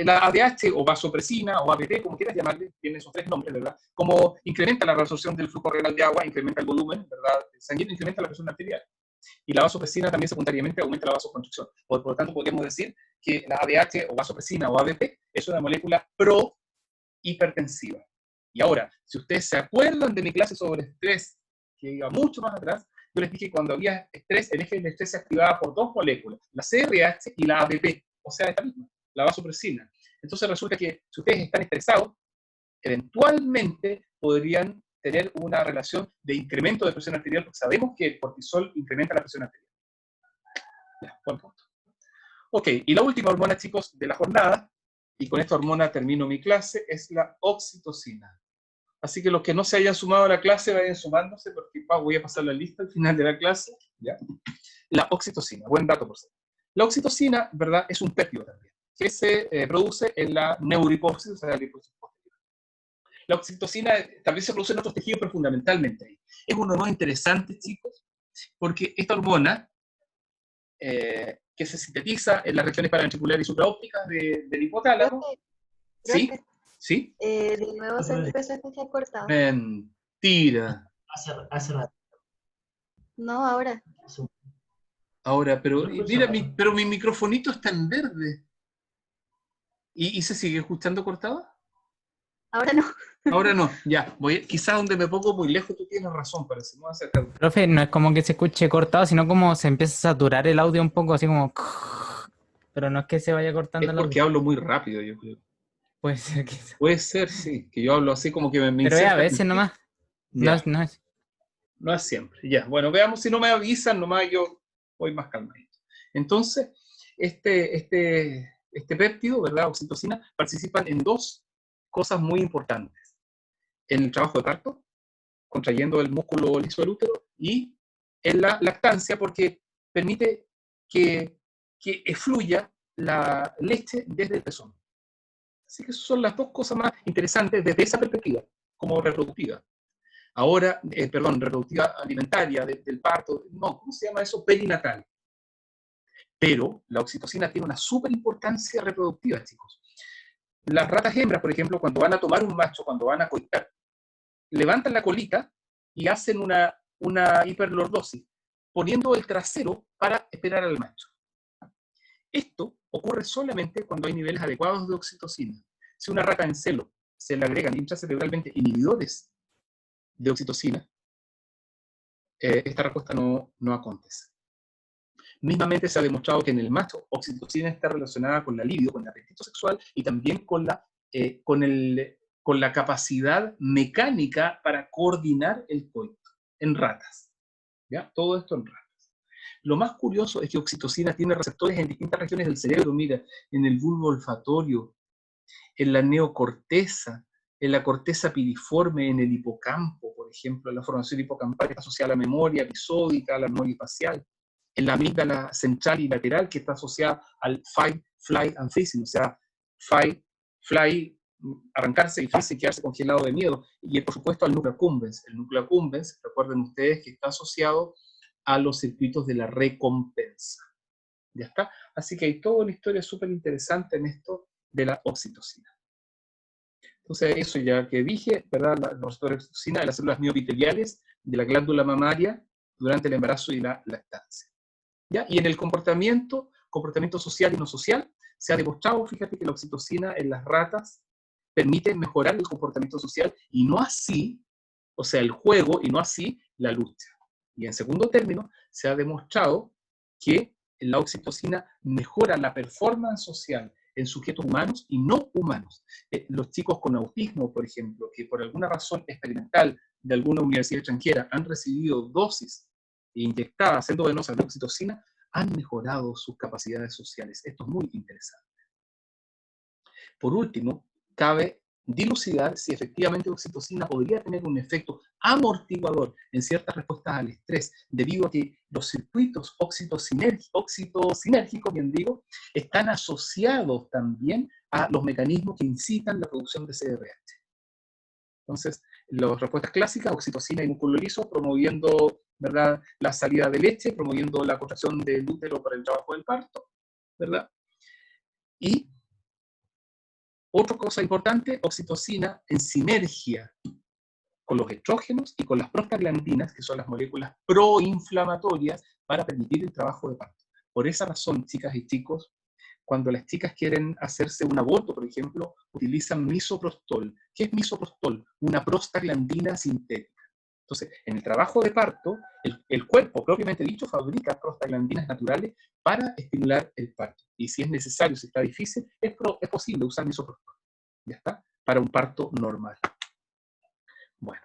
la ADH o vasopresina o ABP, como quieras llamarle, tiene esos tres nombres, ¿verdad? Como incrementa la reabsorción del flujo renal de agua, incrementa el volumen, ¿verdad? Sanguíneo, incrementa la presión arterial. Y la vasopresina también secundariamente aumenta la vasoconstricción. Por lo tanto, podríamos decir que la ADH o vasopresina o ABP es una molécula pro-hipertensiva. Y ahora, si ustedes se acuerdan de mi clase sobre estrés, que iba mucho más atrás, yo les dije que cuando había estrés, el eje del estrés se activaba por dos moléculas, la CRH y la ABP, o sea, esta misma, la vasopresina. Entonces resulta que si ustedes están estresados, eventualmente podrían tener una relación de incremento de presión arterial, porque sabemos que el cortisol incrementa la presión arterial. Ya, buen punto. Ok, y la última hormona, chicos, de la jornada, y con esta hormona termino mi clase, es la oxitocina. Así que los que no se hayan sumado a la clase, vayan sumándose, porque voy a pasar la lista al final de la clase. ¿Ya? La oxitocina, buen dato por ser. La oxitocina, ¿verdad?, es un péptido también, que se produce en la neurohipófisis, o sea, la hipófisis posterior. La oxitocina también se produce en otros tejidos, pero fundamentalmente ahí. Es una hormona interesante, chicos, porque esta hormona, que se sintetiza en las regiones paraventriculares y supraópticas del hipotálamo. ¿Sí? ¿Sí? De nuevo se empezó a escuchar cortado. Mentira. Hace rato. No, ahora. Ahora, pero mira, pero mi microfonito está en verde. ¿Y se sigue escuchando cortado? Ahora no. Ahora no, ya. Quizás donde me pongo muy lejos, tú tienes razón, parece. Me voy a acercar. Profe, no es como que se escuche cortado, sino como se empieza a saturar el audio un poco, así como... Pero no es que se vaya cortando el audio. Es porque hablo muy rápido, yo creo. Puede ser que... Puede ser, sí, que yo hablo así como que me pero a veces nomás. No es. No es siempre. Ya, bueno, veamos si no me avisan, nomás yo voy más calmadito. Entonces, este péptido, ¿verdad? Oxitocina, participan en dos cosas muy importantes. En el trabajo de parto, contrayendo el músculo liso del útero, y en la lactancia, porque permite que efluya la leche desde el pezón. Así que esas son las dos cosas más interesantes desde esa perspectiva, como reproductiva. Ahora, reproductiva alimentaria, del parto, no, ¿cómo se llama eso? Perinatal. Pero la oxitocina tiene una súper importancia reproductiva, chicos. Las ratas hembras, por ejemplo, cuando van a tomar un macho, cuando van a coitar, levantan la colita y hacen una hiperlordosis, poniendo el trasero para esperar al macho. Esto ocurre solamente cuando hay niveles adecuados de oxitocina. Si una rata en celo se le agregan intracerebralmente inhibidores de oxitocina, esta respuesta no acontece. Mismamente se ha demostrado que en el macho oxitocina está relacionada con la libido, con el apetito sexual y también con con la capacidad mecánica para coordinar el coito, en ratas. ¿Ya? Todo esto en ratas. Lo más curioso es que oxitocina tiene receptores en distintas regiones del cerebro, mira, en el bulbo olfatorio, en la neocorteza, en la corteza piriforme, en el hipocampo, por ejemplo, la formación hipocampal que está asociada a la memoria episódica, a la memoria facial, en la amígdala central y lateral que está asociada al fight, flight and freezing, o sea, fight, fly, arrancarse y freeze, quedarse congelado de miedo, y por supuesto al núcleo accumbens. El núcleo accumbens, recuerden ustedes que está asociado a los circuitos de la recompensa. ¿Ya está? Así que hay toda una historia súper interesante en esto de la oxitocina. Entonces, eso ya que dije, ¿verdad? Los receptores de oxitocina en las células miopiteliales de la glándula mamaria durante el embarazo y la lactancia. ¿Ya? Y en el comportamiento social y no social, se ha demostrado, fíjate, que la oxitocina en las ratas permite mejorar el comportamiento social y no así, o sea, el juego, y no así la lucha. Y en segundo término, se ha demostrado que la oxitocina mejora la performance social en sujetos humanos y no humanos. Los chicos con autismo, por ejemplo, que por alguna razón experimental de alguna universidad extranjera han recibido dosis inyectadas endovenosas de oxitocina, han mejorado sus capacidades sociales. Esto es muy interesante. Por último, cabe dilucidar si efectivamente la oxitocina podría tener un efecto amortiguador en ciertas respuestas al estrés, debido a que los circuitos oxitocinérgicos, bien digo, están asociados también a los mecanismos que incitan la producción de CRH. Entonces, las respuestas clásicas, oxitocina y músculo liso, promoviendo, ¿verdad?, la salida de leche, promoviendo la contracción del útero para el trabajo del parto, ¿verdad? Y otra cosa importante, oxitocina en sinergia con los estrógenos y con las prostaglandinas, que son las moléculas proinflamatorias, para permitir el trabajo de parto. Por esa razón, chicas y chicos, cuando las chicas quieren hacerse un aborto, por ejemplo, utilizan misoprostol. ¿Qué es misoprostol? Una prostaglandina sintética. Entonces, en el trabajo de parto, el cuerpo, propiamente dicho, fabrica prostaglandinas naturales para estimular el parto. Y si es necesario, si está difícil, es posible usar misoprostol. ¿Ya está? Para un parto normal. Bueno,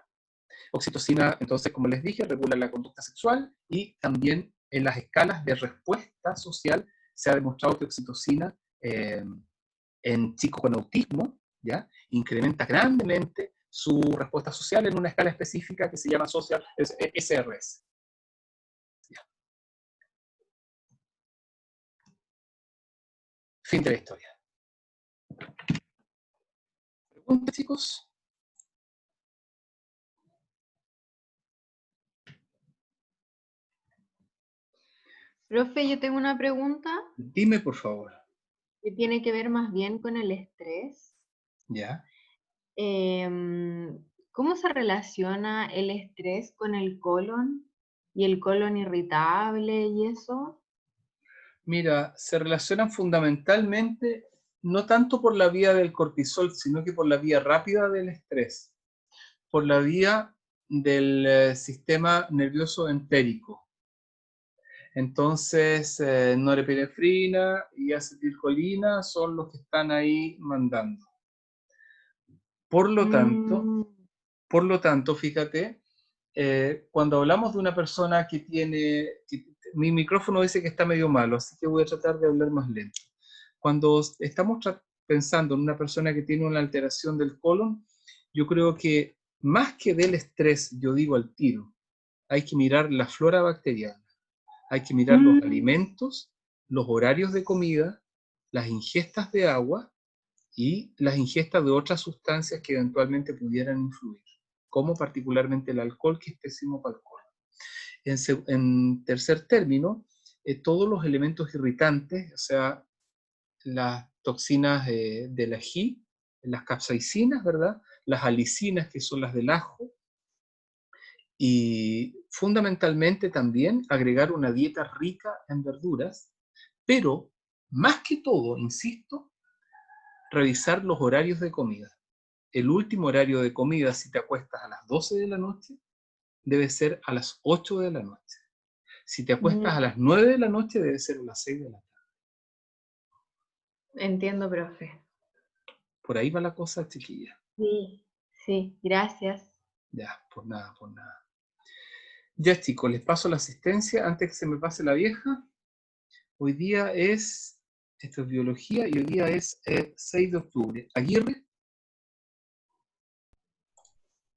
oxitocina, entonces, como les dije, regula la conducta sexual y también en las escalas de respuesta social se ha demostrado que oxitocina en chicos con autismo, ¿ya?, incrementa grandemente su respuesta social en una escala específica que se llama Social SRS. ¿Ya? Fin de la historia. ¿Preguntas, chicos? Profe, yo tengo una pregunta Dime, por favor. que tiene que ver más bien con el estrés. ¿Ya? ¿Cómo se relaciona el estrés con el colon y el colon irritable y eso? Mira, se relacionan fundamentalmente no tanto por la vía del cortisol, sino que por la vía rápida del estrés, por la vía del sistema nervioso entérico. Entonces, norepinefrina y acetilcolina son los que están ahí mandando. Por lo tanto, fíjate, cuando hablamos de una persona que tiene... mi micrófono dice que está medio malo, así que voy a tratar de hablar más lento. Cuando estamos pensando en una persona que tiene una alteración del colon, yo creo que más que del estrés, yo digo al tiro, hay que mirar la flora bacteriana. Hay que mirar los alimentos, los horarios de comida, las ingestas de agua y las ingestas de otras sustancias que eventualmente pudieran influir, como particularmente el alcohol, que es pésimo para el colon. En tercer término, todos los elementos irritantes, o sea, las toxinas del ají, las capsaicinas, ¿verdad?, las alicinas, que son las del ajo, y fundamentalmente también agregar una dieta rica en verduras, pero más que todo, insisto, revisar los horarios de comida. El último horario de comida, si te acuestas a las 12 de la noche, debe ser a las 8 de la noche. Si te acuestas a las 9 de la noche, debe ser a las 6 de la tarde. Entiendo, profe. Por ahí va la cosa, chiquilla. Sí, sí, gracias. Ya, por nada, por nada. Ya, chicos, les paso la asistencia antes que se me pase la vieja. Hoy día es, esto es biología, y hoy día es 6 de octubre. Aguirre,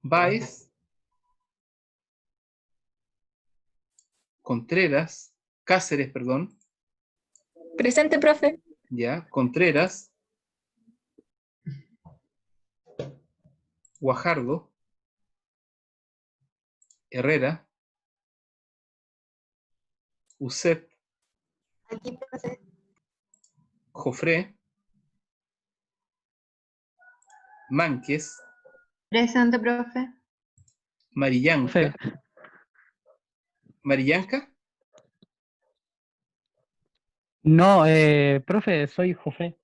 Báez, Contreras, Cáceres, perdón, Presente, profe. ya, Contreras, Guajardo, Herrera, Uset, Aquí, profe. Jofré, Mánquez, Presente, profe. Marillanca, Marillanca, No, profe, soy Jofé.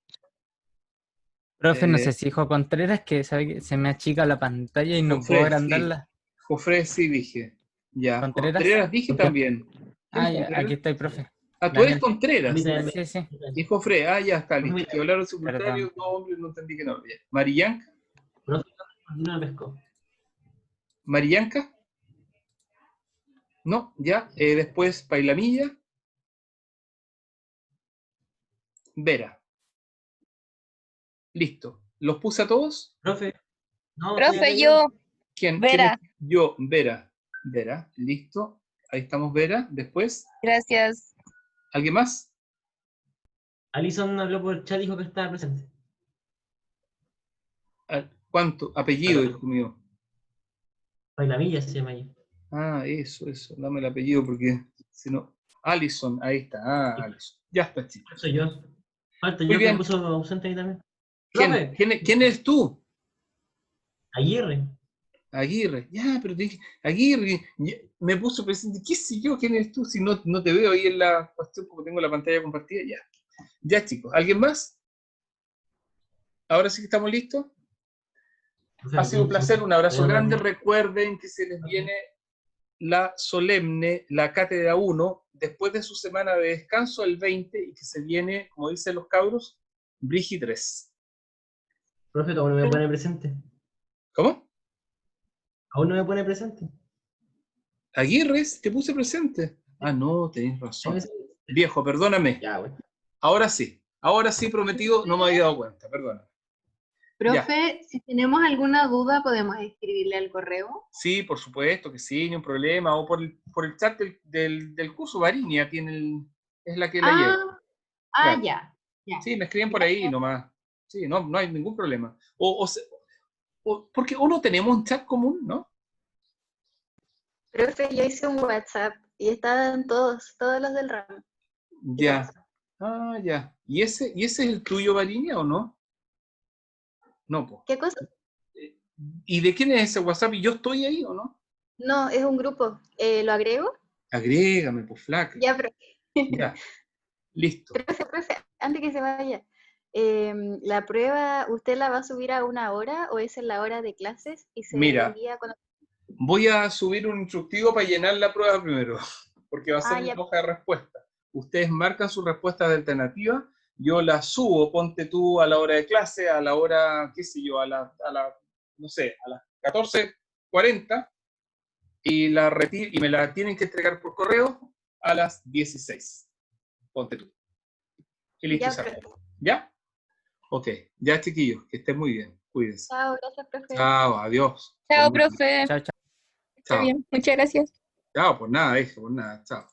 Profe, no sé eh, si dijo Contreras, que sabe que se me achica la pantalla y no puedo Jofré, sí, agrandarla. Jofré sí dije, ya, ¿Contreras? Contreras dije ¿Por qué? también. ¿Quién Ah, es ya, Contreras? aquí estoy, profe. Ah, tú eres Daniel. Contreras. Sí, sí, Y Jofré, ya está, listo. Que hablaron perdón. simultáneos, dos hombres, no entendí que no. Ya. Marillanca, Profe, no me pescó. Marillanca, no, ya. Después Pailamilla, Vera. Listo. ¿Los puse a todos? Profe, no, Profe, yo. ¿Quién? Vera. ¿Quién es? Yo, Vera. Vera, listo. Ahí estamos, Vera. Después, Gracias. ¿alguien más? Alison habló por el chat y dijo que estaba presente. ¿Cuánto? Apellido, hijo mío. Bailamilla se llama ella. Ah, eso. Dame el apellido porque si no. Alison, ahí está. Ah, Alison. Ya está, chicos. Soy yo. Falta Muy yo que bien. me puso ausente ahí también. ¿Quién? Profe, ¿Quién eres tú? Aguirre. Aguirre. Ya, pero te dije, Aguirre. Me puso presente. ¿Qué sé yo? ¿Quién eres tú? Si no te veo ahí en la cuestión porque tengo la pantalla compartida. Ya. Ya, chicos. ¿Alguien más? Ahora sí que estamos listos. Ha sido un placer. Un abrazo grande. Recuerden que se les viene la solemne, la cátedra 1, después de su semana de descanso, el 20, y que se viene, como dicen los cabros, Brigi 3. Profe, aún no me pone presente. ¿Cómo? Aún no me pone presente. Aguirre, te puse presente. Ah, no, tenés razón. Viejo, perdóname. Ya, bueno. Ahora sí prometido, no me había dado cuenta, perdona. Profe, si tenemos alguna duda, podemos escribirle al correo. Sí, por supuesto que sí, ni un problema. O por el chat del curso, Varinia es la que la lleva. Claro. Ya. Sí, me escriben por ahí nomás. Sí, no hay ningún problema. Porque uno tenemos un chat común, ¿no? Profe, yo hice un WhatsApp y estaban todos los del ramo. Ya. Ah, ya. ¿Y ese es el tuyo, Varinia, o no? No, pues. ¿Qué cosa? ¿Y de quién es ese WhatsApp? ¿Y yo estoy ahí o no? No, es un grupo. ¿Lo agrego? Agrégame, pues, flaca. Ya, profe. Ya. Listo. Profe, antes que se vaya. ¿La prueba usted la va a subir a 1 hora o es en la hora de clases y se Mira, envía cuando... voy a subir un instructivo para llenar la prueba primero, porque va a ser ya. una hoja de respuesta. Ustedes marcan sus respuestas de alternativa, yo las subo, ponte tú a la hora de clase, a la hora, qué sé yo, no sé, a las 14:40, y me la tienen que entregar por correo a las 16. Ponte tú. Y listo, Ya, se profe. acabó. ¿Ya? Ok, ya, chiquillos, que estén muy bien. Cuídense. Chao, gracias, profe. Chao, adiós. Chao, Por nada. profe. Chao, chao. Está Chao. bien. Muchas gracias. Chao, por nada, hija, por nada. Chao.